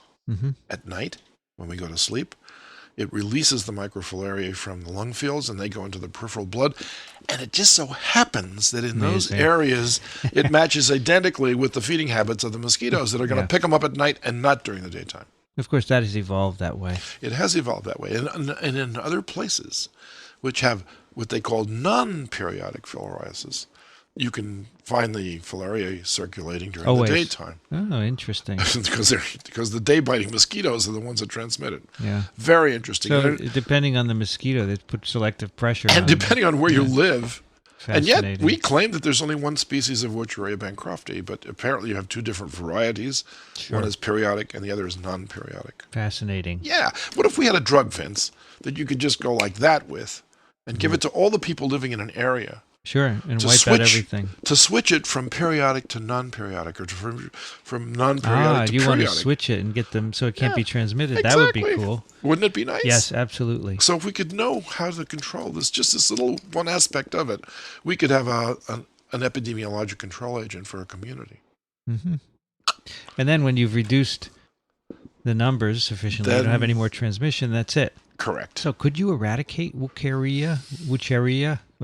at night, when we go to sleep, it releases the microfilariae from the lung fields and they go into the peripheral blood. And it just so happens that in those Amazing. areas, it matches identically with the feeding habits of the mosquitoes that are going to pick them up at night and not during the daytime. Of course, that has evolved that way. It has evolved that way. And in other places, which have what they call non-periodic filariasis, you can find the filariae circulating during Always. the daytime. Oh, interesting. because the day-biting mosquitoes are the ones that transmit it. Yeah. Very interesting. So depending on the mosquito, they put selective pressure on And depending on where you live. And yet, Fascinating. we claim that there's only one species of Wuchereria bancrofti, but apparently you have two different varieties. Sure. One is periodic and the other is non-periodic. Fascinating. Yeah. What if we had a drug, Vince, that you could just go like that with and give it to all the people living in an area? Sure, and To wipe out everything. To switch it from periodic to non-periodic, or from non-periodic to you periodic. want to switch it and get them so it can't Yeah, be transmitted. That would be exactly. cool. Wouldn't it be nice? Yes, absolutely. So if we could know how to control this, just this little one aspect of it, we could have an epidemiologic control agent for a community. And then when you've reduced the numbers sufficiently, you don't have any more transmission, that's it. Correct. So could you eradicate Wuchereria?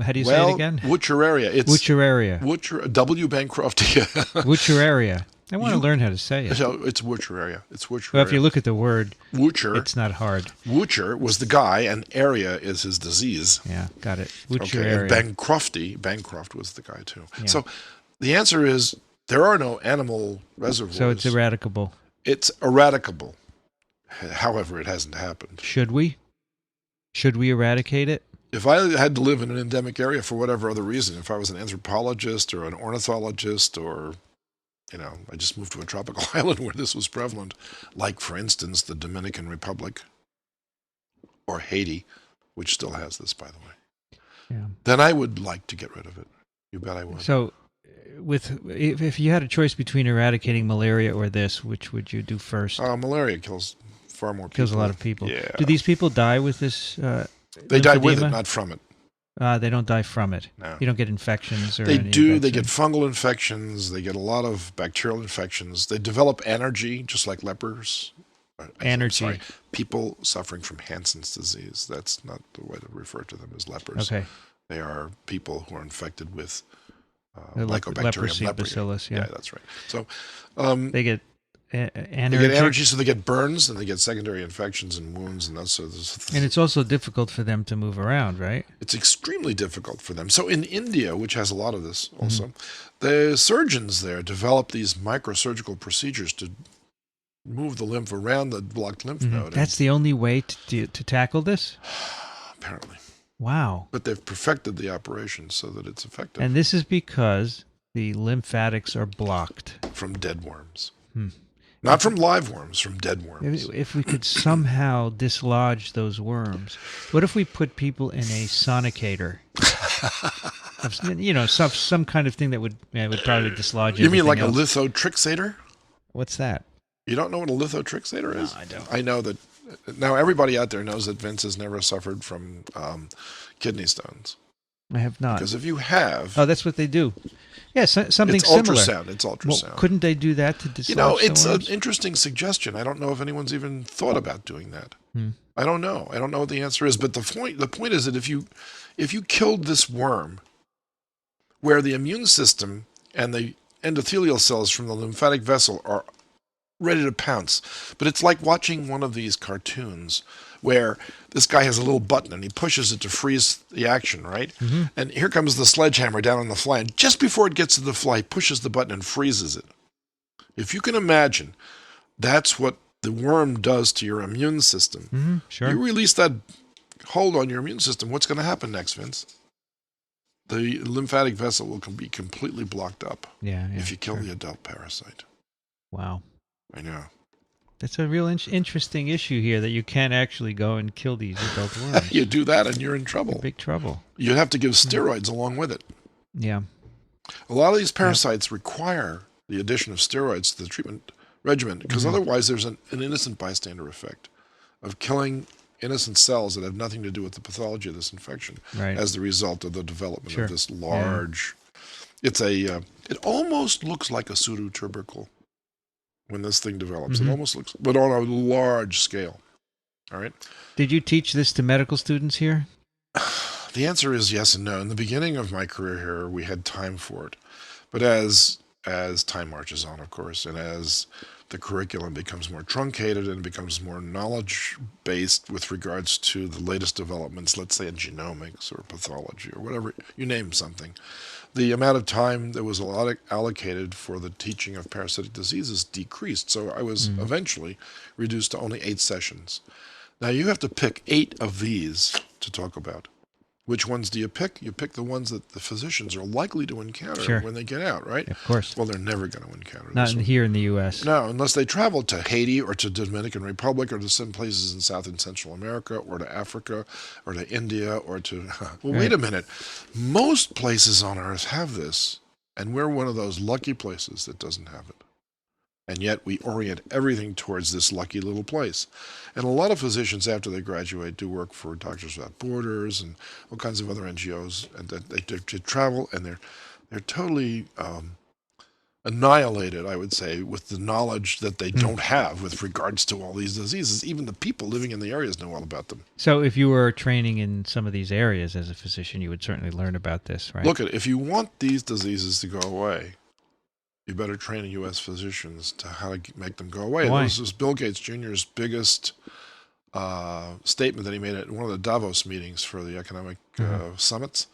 How do you say it again? Wuchereria. It's Wuchereria. W. bancrofti. Wuchereria. I want to learn how to say it. So it's Wuchereria. It's Wuchereria. Well, if you look at the word, Woocher. it's not hard. Woocher was the guy, and area is his disease. Yeah, got it. Okay, Wuchereria. and Bancroft was the guy too. Yeah. So the answer is there are no animal reservoirs. So it's eradicable. It's eradicable. However, it hasn't happened. Should we? Should we eradicate it? If I had to live in an endemic area for whatever other reason, if I was an anthropologist or an ornithologist or, I just moved to a tropical island where this was prevalent, like, for instance, the Dominican Republic or Haiti, which still has this, by the way, then I would like to get rid of it. You bet I would. So if you had a choice between eradicating malaria or this, which would you do first? Malaria kills far more people. Kills a lot of people. Yeah. Do these people die with this? They die with it, not from it. They don't die from it. No. You don't get infections or They any do. of that They get sort? fungal infections. They get a lot of bacterial infections. They develop anergy, just like lepers. Anergy. Sorry, people suffering from Hansen's disease. That's not the way to refer to them as lepers. Okay. They are people who are infected with The Mycobacterium leprosy leprae. bacillus, yeah. That's right. So they get they anergy. get energy, so they get burns and they get secondary infections and wounds, and that's And it's also difficult for them to move around, right? it's extremely difficult for them. So in India, which has a lot of this also, the surgeons there develop these microsurgical procedures to move the lymph around the blocked lymph node. That's the only way to tackle this? Apparently. Wow. But they've perfected the operation so that it's effective And this is because the lymphatics are blocked. from dead worms. Not from live worms, from dead worms. If we could somehow dislodge those worms, what if we put people in a sonicator? Some kind of thing that would probably dislodge. You mean like else. a lithotrixator? What's that? You don't know what a lithotrixator is? No, I don't. I know that. Now everybody out there knows that Vince has never suffered from kidney stones. I have not. Because if you have, that's what they do. Yeah, something it's similar. ultrasound. It's ultrasound. Well, couldn't they do that to dislodge? It's an interesting suggestion. I don't know if anyone's even thought about doing that. I don't know. I don't know what the answer is. But the point is that if you killed this worm, where the immune system and the endothelial cells from the lymphatic vessel are ready to pounce, but it's like watching one of these cartoons where this guy has a little button and he pushes it to freeze the action, right? Mm-hmm. And here comes the sledgehammer down on the fly, and just before it gets to the fly, he pushes the button and freezes it. If you can imagine, that's what the worm does to your immune system. Mm-hmm, sure. You release that hold on your immune system, what's going to happen next, Vince? The lymphatic vessel will be completely blocked up if you kill the adult parasite. Wow. I know. That's a real interesting issue here, that you can't actually go and kill these adult worms. You do that and you're in trouble. Big trouble. You have to give steroids along with it. Yeah. A lot of these parasites require the addition of steroids to the treatment regimen, because otherwise there's an innocent bystander effect of killing innocent cells that have nothing to do with the pathology of this infection as the result of the development of this large... It almost looks like a pseudotubercle when this thing develops. It almost looks, but on a large scale. All right? Did you teach this to medical students here? The answer is yes and no. In the beginning of my career here, we had time for it. But as time marches on, of course, and as the curriculum becomes more truncated and becomes more knowledge-based with regards to the latest developments, let's say in genomics or pathology or whatever, you name something, the amount of time that was allocated for the teaching of parasitic diseases decreased. So I was eventually reduced to only 8 sessions. Now you have to pick 8 of these to talk about. Which ones do you pick? You pick the ones that the physicians are likely to encounter when they get out, right? Of course. Well, they're never going to encounter Not here in the U.S. No, unless they travel to Haiti or to Dominican Republic or to some places in South and Central America or to Africa or to India or to... Well, wait a minute. Most places on Earth have this, and we're one of those lucky places that doesn't have it. And yet we orient everything towards this lucky little place. And a lot of physicians, after they graduate, do work for Doctors Without Borders and all kinds of other NGOs, and they travel, and they're totally annihilated, I would say, with the knowledge that they don't have with regards to all these diseases. Even the people living in the areas know all about them. So if you were training in some of these areas as a physician, you would certainly learn about this, right? Look, if you want these diseases to go away, you better train U.S. physicians to how to make them go away. Why? This was Bill Gates Jr.'s biggest statement that he made at one of the Davos meetings for the economic summits.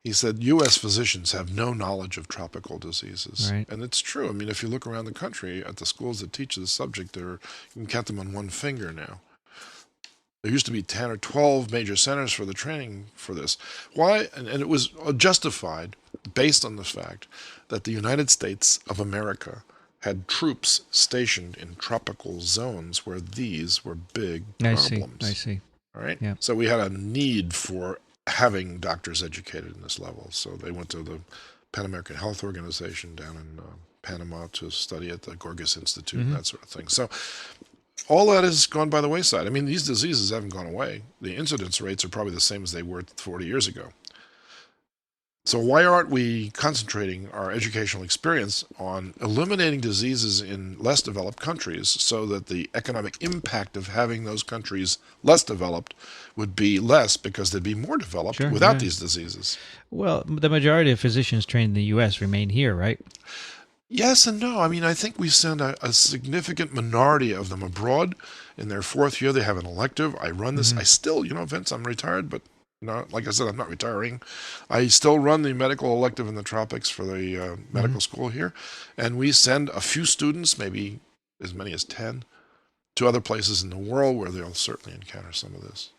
He said, U.S. physicians have no knowledge of tropical diseases. Right. And it's true. I mean, if you look around the country at the schools that teach the subject, you can count them on one finger now. There used to be 10 or 12 major centers for the training for this. Why? And it was justified based on the fact that the United States of America had troops stationed in tropical zones where these were big problems. I see. All right? Yeah. So we had a need for having doctors educated in this level. So they went to the Pan American Health Organization down in Panama to study at the Gorgas Institute and that sort of thing. So all that has gone by the wayside. I mean, these diseases haven't gone away. The incidence rates are probably the same as they were 40 years ago. So why aren't we concentrating our educational experience on eliminating diseases in less developed countries so that the economic impact of having those countries less developed would be less because they'd be more developed without these diseases? Well, the majority of physicians trained in the U.S. remain here, right? Yes and no. I mean, I think we send a significant minority of them abroad. In their 4th year, they have an elective. I run this. I still, Vince, I'm retired, but like I said, I'm not retiring. I still run the medical elective in the tropics for the medical school here. And we send a few students, maybe as many as 10, to other places in the world where they'll certainly encounter some of this.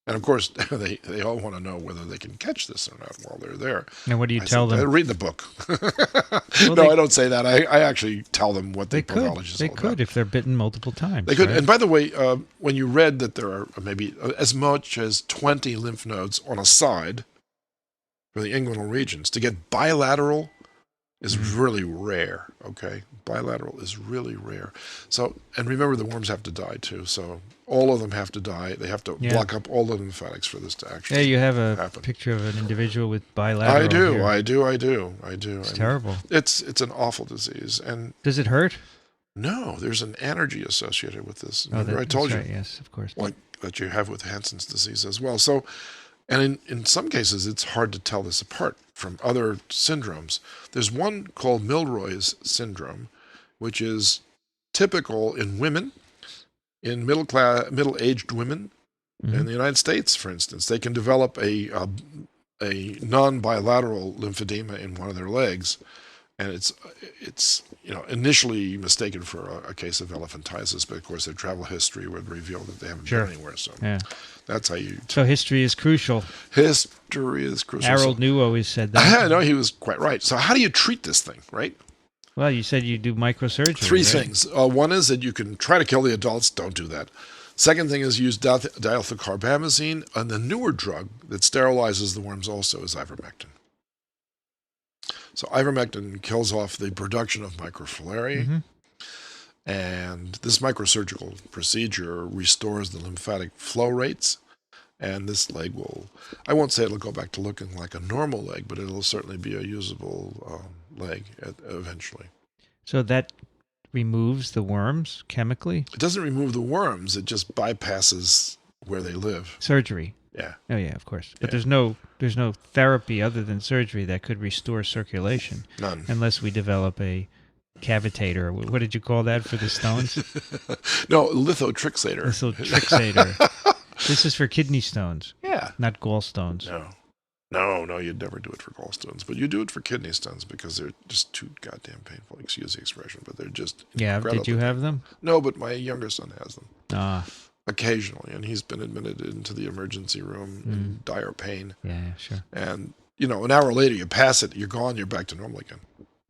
And of course, they all want to know whether they can catch this or not while they're there. And what do you tell them? Read the book. Well, I don't say that. I actually tell them what the pathology is all about. They could if they're bitten multiple times. They could. Right? And by the way, when you read that there are maybe as much as 20 lymph nodes on a side for the inguinal regions, to get bilateral is really rare, okay? Bilateral is really rare. So, and remember the worms have to die too, so all of them have to die. They have to block up all the lymphatics for this to actually happen. Yeah, you have a picture of an individual with bilateral I do. It's terrible. It's an awful disease. And does it hurt? No, there's an energy associated with this. Remember, I told you. Right, yes, of course. Like that you have with Hansen's disease as well. So, and in some cases, it's hard to tell this apart from other syndromes. There's one called Milroy's syndrome, which is typical in women, in middle-aged women in the United States, for instance. They can develop a non-bilateral lymphedema in one of their legs, and it's initially mistaken for a case of elephantiasis, but of course their travel history would reveal that they haven't been anywhere. So that's how you. So history is crucial. History is crucial. Harold New always said that. I know, he was quite right. So how do you treat this thing, right? Well, you said you do microsurgery. Three things. One is that you can try to kill the adults. Don't do that. Second thing is use diethylcarbamazine, and the newer drug that sterilizes the worms also is ivermectin. So ivermectin kills off the production of microfilaria, and this microsurgical procedure restores the lymphatic flow rates, and this leg will, I won't say it'll go back to looking like a normal leg, but it'll certainly be a usable leg eventually. So that removes the worms chemically? It doesn't remove the worms, it just bypasses where they live. Surgery. Yeah. Oh yeah, of course. But there's no therapy other than surgery that could restore circulation. None. Unless we develop a cavitator. What did you call that for the stones? No, lithotrixator. Lithotrixator. This is for kidney stones. Yeah. Not gallstones. No, you'd never do it for gallstones, but you do it for kidney stones because they're just too goddamn painful. Excuse the expression, but they're just incredible. Did you have them? No, but my younger son has them. Occasionally, and he's been admitted into the emergency room in dire pain. Yeah, sure. And, an hour later, you pass it, you're gone, you're back to normal again.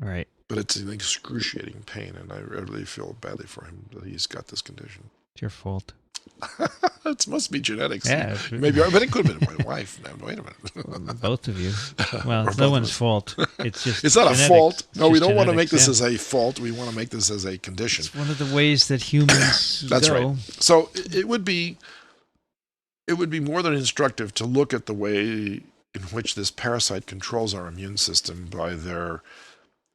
Right. But it's an excruciating pain, and I really feel badly for him that he's got this condition. It's your fault. It must be genetics. Yeah. Maybe, but it could have been my wife. Now, wait a minute. Both of you. Well, it's no one's fault. It's just it's not genetics. A fault. No, we don't want to make this as a fault. We want to make this as a condition. It's one of the ways that humans That's go. right. So it would be more than instructive to look at the way in which this parasite controls our immune system by their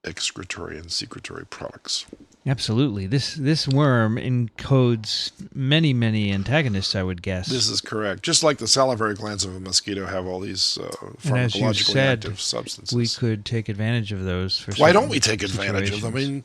excretory and secretory products. Absolutely. This worm encodes many, many antagonists, I would guess. This is correct. Just like the salivary glands of a mosquito have all these pharmacologically active substances. We could take advantage of those. Why don't we take advantage of them? I mean,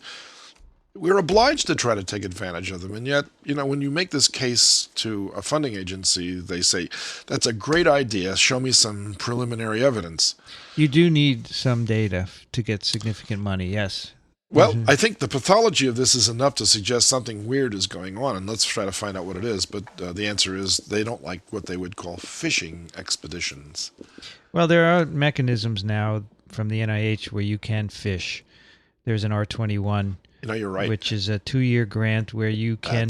we're obliged to try to take advantage of them. And yet, when you make this case to a funding agency, they say, that's a great idea. Show me some preliminary evidence. You do need some data to get significant money, yes. Well, I think the pathology of this is enough to suggest something weird is going on, and let's try to find out what it is. But the answer is they don't like what they would call fishing expeditions. Well, there are mechanisms now from the NIH where you can fish. There's an R21, you're right, which is a 2-year grant where you can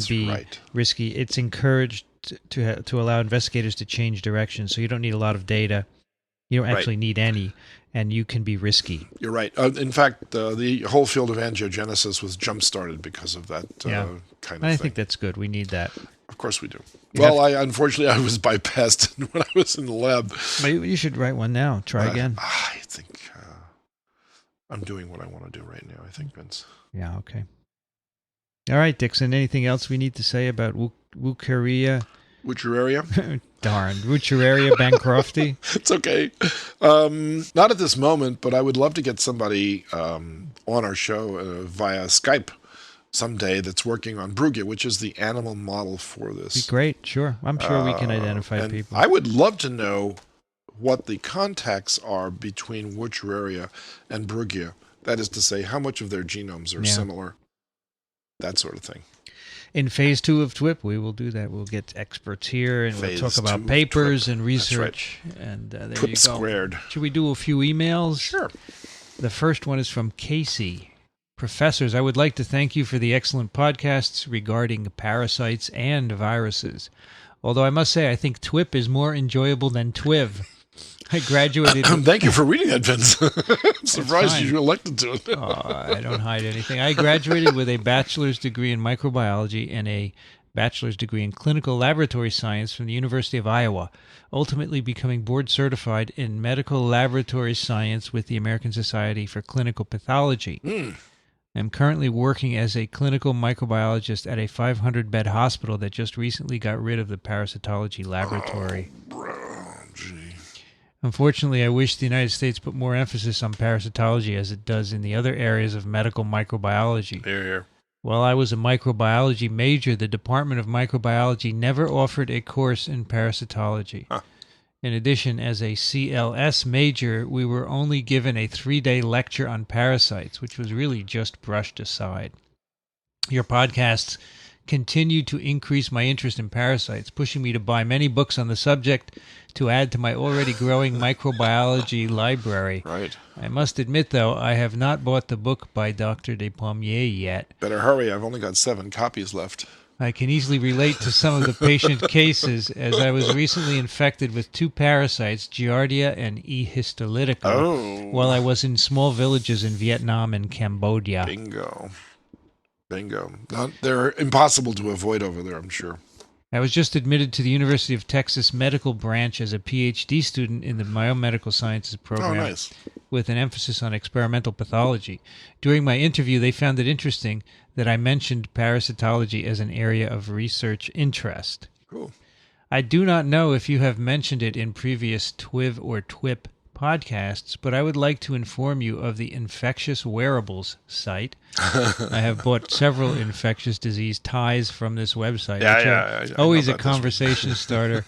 risky. It's encouraged to allow investigators to change direction, so you don't need a lot of data. You don't actually need any, and you can be risky. You're right. In fact, the whole field of angiogenesis was jump-started because of that kind of thing. I think that's good. We need that. Of course we do. Unfortunately, I was bypassed when I was in the lab. You should write one now. Try again. I think I'm doing what I want to do right now, I think, Vince. Yeah, okay. All right, Dickson, anything else we need to say about Wuchereria? Wuchereria? Darn. Wuchereria bancrofti? It's okay. Not at this moment, but I would love to get somebody on our show via Skype someday that's working on Brugia, which is the animal model for this. Be great, sure. I'm sure we can identify people. I would love to know what the contacts are between Wuchereria and Brugia. That is to say, how much of their genomes are similar, that sort of thing. In phase 2 of TWiP, we will do that. We'll get experts here, and we'll Phase talk 2 about of papers TWiP. and research. And there TWiP you go. squared. Should we do a few emails? Sure. The first one is from Casey. Professors, I would like to thank you for the excellent podcasts regarding parasites and viruses. Although I must say, I think TWiP is more enjoyable than TWiV. I graduated... Thank you for reading that, Vince. I'm surprised you elected to it. I don't hide anything. I graduated with a bachelor's degree in microbiology and a bachelor's degree in clinical laboratory science from the University of Iowa, ultimately becoming board certified in medical laboratory science with the American Society for Clinical Pathology. I'm currently working as a clinical microbiologist at a 500-bed hospital that just recently got rid of the parasitology laboratory. Unfortunately, I wish the United States put more emphasis on parasitology as it does in the other areas of medical microbiology. Here. While I was a microbiology major, the Department of Microbiology never offered a course in parasitology. In addition, as a CLS major, we were only given a 3-day lecture on parasites, which was really just brushed aside. Your podcasts continue to increase my interest in parasites, pushing me to buy many books on the subject to add to my already growing microbiology library. Right. I must admit, though, I have not bought the book by Dr. Despommier yet. Better hurry. I've only got 7 copies left. I can easily relate to some of the patient cases, as I was recently infected with 2 parasites, Giardia and E. histolytica, while I was in small villages in Vietnam and Cambodia. Bingo. They're impossible to avoid over there, I'm sure. I was just admitted to the University of Texas Medical Branch as a PhD student in the Biomedical Sciences program. Nice. With an emphasis on experimental pathology. During my interview, they found it interesting that I mentioned parasitology as an area of research interest. Cool. I do not know if you have mentioned it in previous TWiV or TWiP podcasts, but I would like to inform you of the Infectious Wearables site. I have bought several infectious disease ties from this website, which are always a conversation starter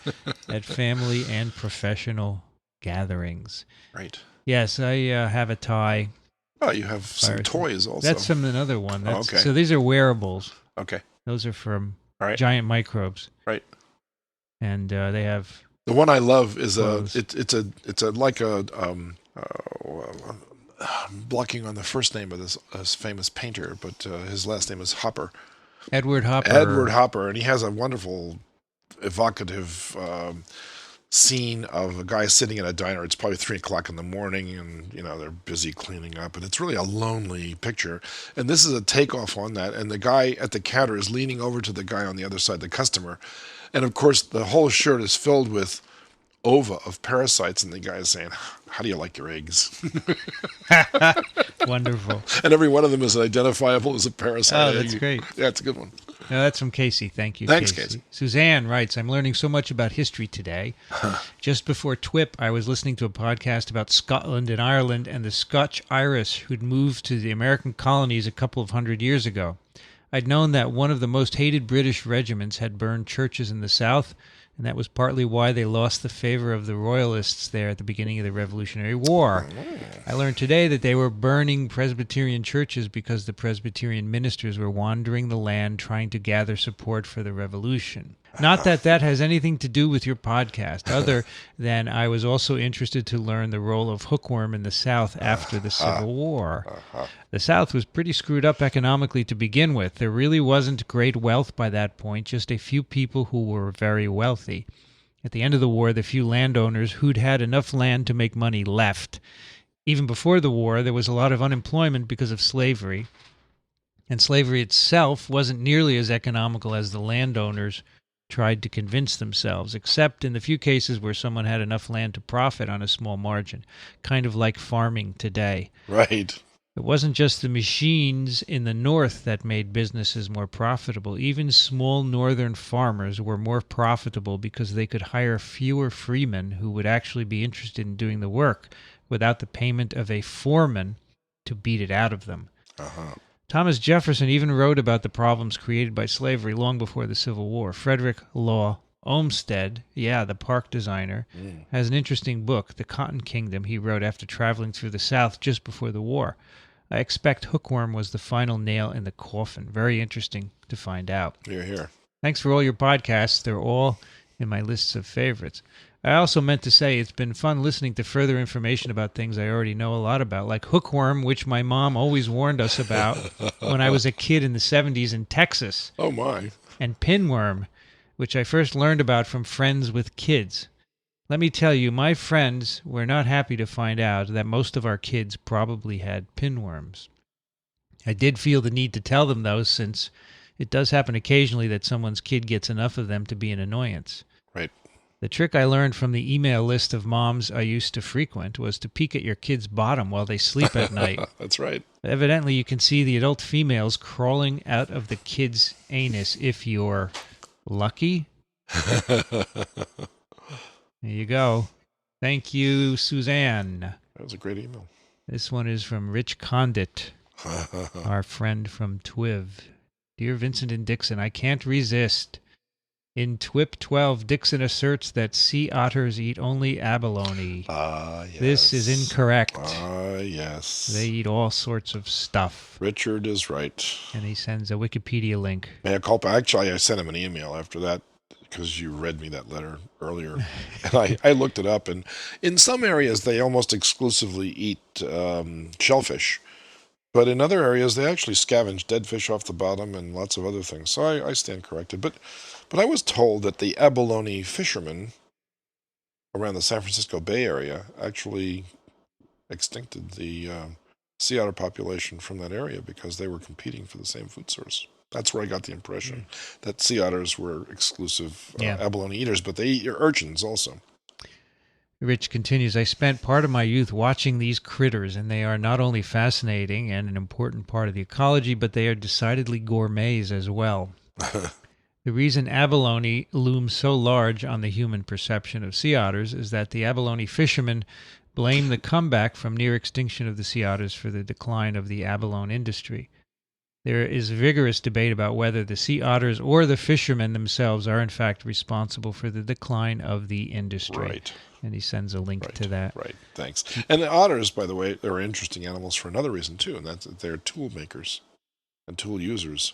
at family and professional gatherings. Right. Yes, I have a tie. Oh, you have some toys also. That's from another one. Okay. So these are wearables. Okay. Those are from Right. giant microbes. Right. And they have... The one I love is I'm blocking on the first name of this famous painter, but his last name is Hopper. Edward Hopper. Edward Hopper, and he has a wonderful, evocative scene of a guy sitting in a diner. It's probably 3 o'clock in the morning, and they're busy cleaning up, and it's really a lonely picture. And this is a takeoff on that. And the guy at the counter is leaning over to the guy on the other side, the customer, and of course the whole shirt is filled with ova of parasites, and the guy is saying, "How do you like your eggs?" Wonderful. And every one of them is identifiable as a parasite. Oh, that's great. Yeah, it's a good one. No, that's from Casey. Thank you, Thanks, Casey. Casey. Suzanne writes, I'm learning so much about history today. Just before TWiP, I was listening to a podcast about Scotland and Ireland and the Scotch Irish who'd moved to the American colonies a couple of 100 years ago. I'd known that one of the most hated British regiments had burned churches in the South, and that was partly why they lost the favor of the royalists there at the beginning of the Revolutionary War. I learned today that they were burning Presbyterian churches because the Presbyterian ministers were wandering the land trying to gather support for the revolution. Not that that has anything to do with your podcast, other than I was also interested to learn the role of Hookworm in the South after the Civil War. The South was pretty screwed up economically to begin with. There really wasn't great wealth by that point, just a few people who were very wealthy. At the end of the war, the few landowners who'd had enough land to make money left. Even before the war, there was a lot of unemployment because of slavery, and slavery itself wasn't nearly as economical as the landowners tried to convince themselves, except in the few cases where someone had enough land to profit on a small margin, kind of like farming today. Right. It wasn't just the machines in the north that made businesses more profitable. Even small northern farmers were more profitable because they could hire fewer freemen who would actually be interested in doing the work without the payment of a foreman to beat it out of them. Thomas Jefferson even wrote about the problems created by slavery long before the Civil War. Frederick Law Olmsted, the park designer, has an interesting book, The Cotton Kingdom, he wrote after traveling through the South just before the war. I expect hookworm was the final nail in the coffin. Very interesting to find out. Hear, hear. Thanks for all your podcasts. They're all in my lists of favorites. I also meant to say it's been fun listening to further information about things I already know a lot about, like hookworm, which my mom always warned us about when I was a kid in the 70s in Texas. Oh, my. And pinworm, which I first learned about from friends with kids. Let me tell you, my friends were not happy to find out that most of our kids probably had pinworms. I did feel the need to tell them, though, since it does happen occasionally that someone's kid gets enough of them to be an annoyance. Right. The trick I learned from the email list of moms I used to frequent was to peek at your kid's bottom while they sleep at night. That's right. Evidently, you can see the adult females crawling out of the kid's anus if you're lucky. There you go. Thank you, Suzanne. That was a great email. This one is from Rich Condit, our friend from TWiP. Dear Vincent and Dickson, I can't resist. In TWiP 12, Dickson asserts that sea otters eat only abalone. Yes. This is incorrect. Yes. They eat all sorts of stuff. Richard is right. And he sends a Wikipedia link. Mea culpa. Actually, I sent him an email after that because you read me that letter earlier. And I looked it up. And in some areas, they almost exclusively eat shellfish. But in other areas, they actually scavenge dead fish off the bottom and lots of other things. So I stand corrected. But I was told that the abalone fishermen around the San Francisco Bay Area actually extincted the sea otter population from that area because they were competing for the same food source. That's where I got the impression that sea otters were exclusive abalone eaters, but they eat urchins also. Rich continues, I spent part of my youth watching these critters, and they are not only fascinating and an important part of the ecology, but they are decidedly gourmets as well. The reason abalone looms so large on the human perception of sea otters is that the abalone fishermen blame the comeback from near extinction of the sea otters for the decline of the abalone industry. There is vigorous debate about whether the sea otters or the fishermen themselves are in fact responsible for the decline of the industry. Right. And he sends a link to that. Right, thanks. And the otters, by the way, are interesting animals for another reason, too, and that's that they're tool makers and tool users.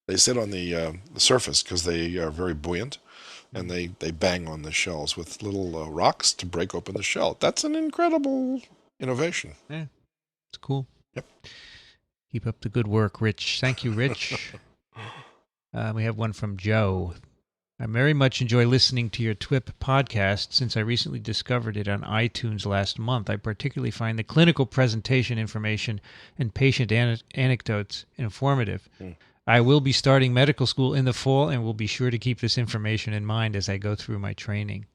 They sit on the surface because they are very buoyant, and they bang on the shells with little rocks to break open the shell. That's an incredible innovation. Yeah, it's cool. Yep. Keep up the good work, Rich. Thank you, Rich. We have one from Joe. I very much enjoy listening to your TWiP podcast since I recently discovered it on iTunes last month. I particularly find the clinical presentation information and patient anecdotes informative. I will be starting medical school in the fall and will be sure to keep this information in mind as I go through my training.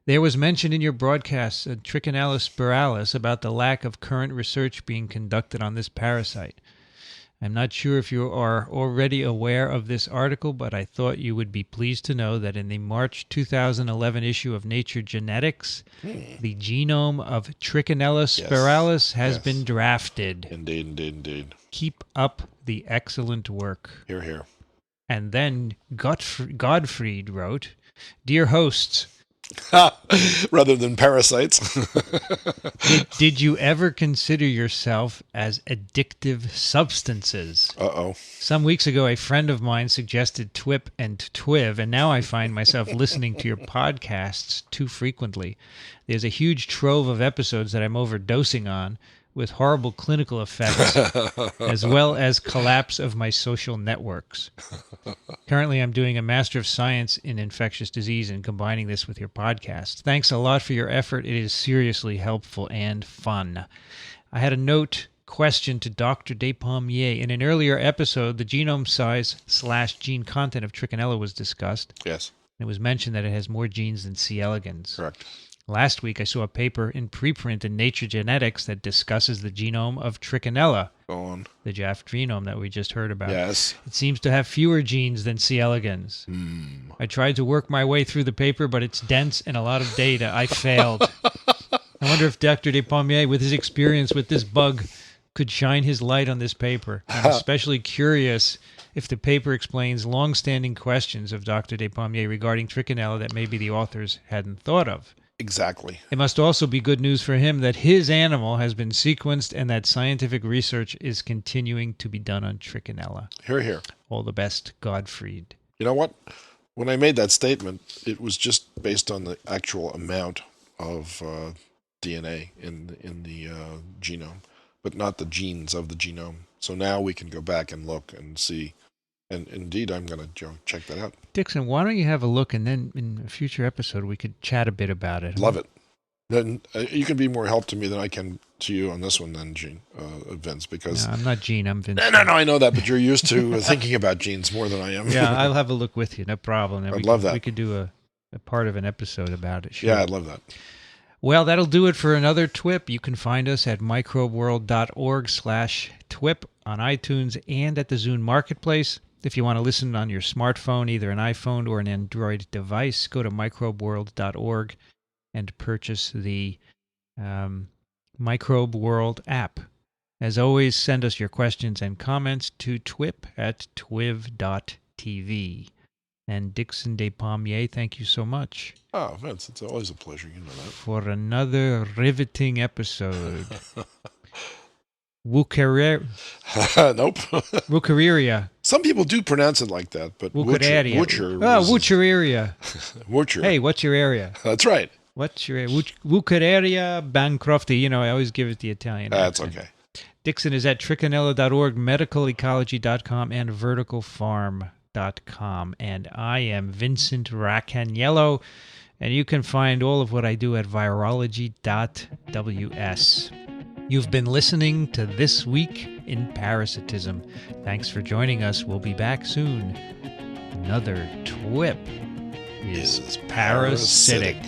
There was mention in your broadcast, Trichinella spiralis, about the lack of current research being conducted on this parasite. I'm not sure if you are already aware of this article, but I thought you would be pleased to know that in the March 2011 issue of Nature Genetics, the genome of Trichinella spiralis has been drafted. Indeed. Keep up the excellent work. Hear, hear. And then Godfried wrote, Dear hosts, rather than parasites. did you ever consider yourself as addictive substances? Uh-oh. Some weeks ago, a friend of mine suggested TWiP and TWiV, and now I find myself listening to your podcasts too frequently. There's a huge trove of episodes that I'm overdosing on, with horrible clinical effects, as well as collapse of my social networks. Currently, I'm doing a Master of Science in Infectious Disease and combining this with your podcast. Thanks a lot for your effort. It is seriously helpful and fun. I had a question to Dr. Despommier. In an earlier episode, the genome size / gene content of Trichinella was discussed. Yes. It was mentioned that it has more genes than C. elegans. Correct. Last week, I saw a paper in preprint in Nature Genetics that discusses the genome of Trichinella, Go on. the Jaffe genome that we just heard about. Yes. It seems to have fewer genes than C. elegans. I tried to work my way through the paper, but it's dense and a lot of data. I failed. I wonder if Dr. Despommier, with his experience with this bug, could shine his light on this paper. I'm especially curious if the paper explains long-standing questions of Dr. Despommier regarding Trichinella that maybe the authors hadn't thought of. Exactly. It must also be good news for him that his animal has been sequenced and that scientific research is continuing to be done on trichinella. Hear, hear. All the best, Godfried. You know what? When I made that statement, it was just based on the actual amount of DNA in the genome, but not the genes of the genome. So now we can go back and look and see. And indeed, I'm going to check that out. Dickson, why don't you have a look, and then in a future episode we could chat a bit about it. Love it. Then you can be more help to me than I can to you on this one, then, Gene, Vince, because... No, I'm not Gene, I'm Vincent. No, I know that, but you're used to thinking about genes more than I am. Yeah, I'll have a look with you, no problem. I'd love that. We could do a part of an episode about it. Sure. Yeah, I'd love that. Well, that'll do it for another TWiP. You can find us at microbeworld.org/TWiP on iTunes and at the Zune Marketplace. If you want to listen on your smartphone, either an iPhone or an Android device, go to microbeworld.org and purchase the Microbe World app. As always, send us your questions and comments to twip@twiv.tv. And Dickson Despommier, thank you so much. Oh, Vince, it's always a pleasure. You know that. For another riveting episode. Wuchereria. Nope. Wuchereria. Some people do pronounce it like that, but Wuchereria. Woocher. Wuchereria. Woocher. Hey, what's your area? That's right. What's your area? Wuchereria, bancrofti. You know, I always give it the Italian That's accent. okay. Dickson is at trichinella.org, medicalecology.com, and verticalfarm.com. And I am Vincent Racaniello, and you can find all of what I do at virology.ws. You've been listening to This Week in Parasitism. Thanks for joining us. We'll be back soon. Another TWiP is parasitic.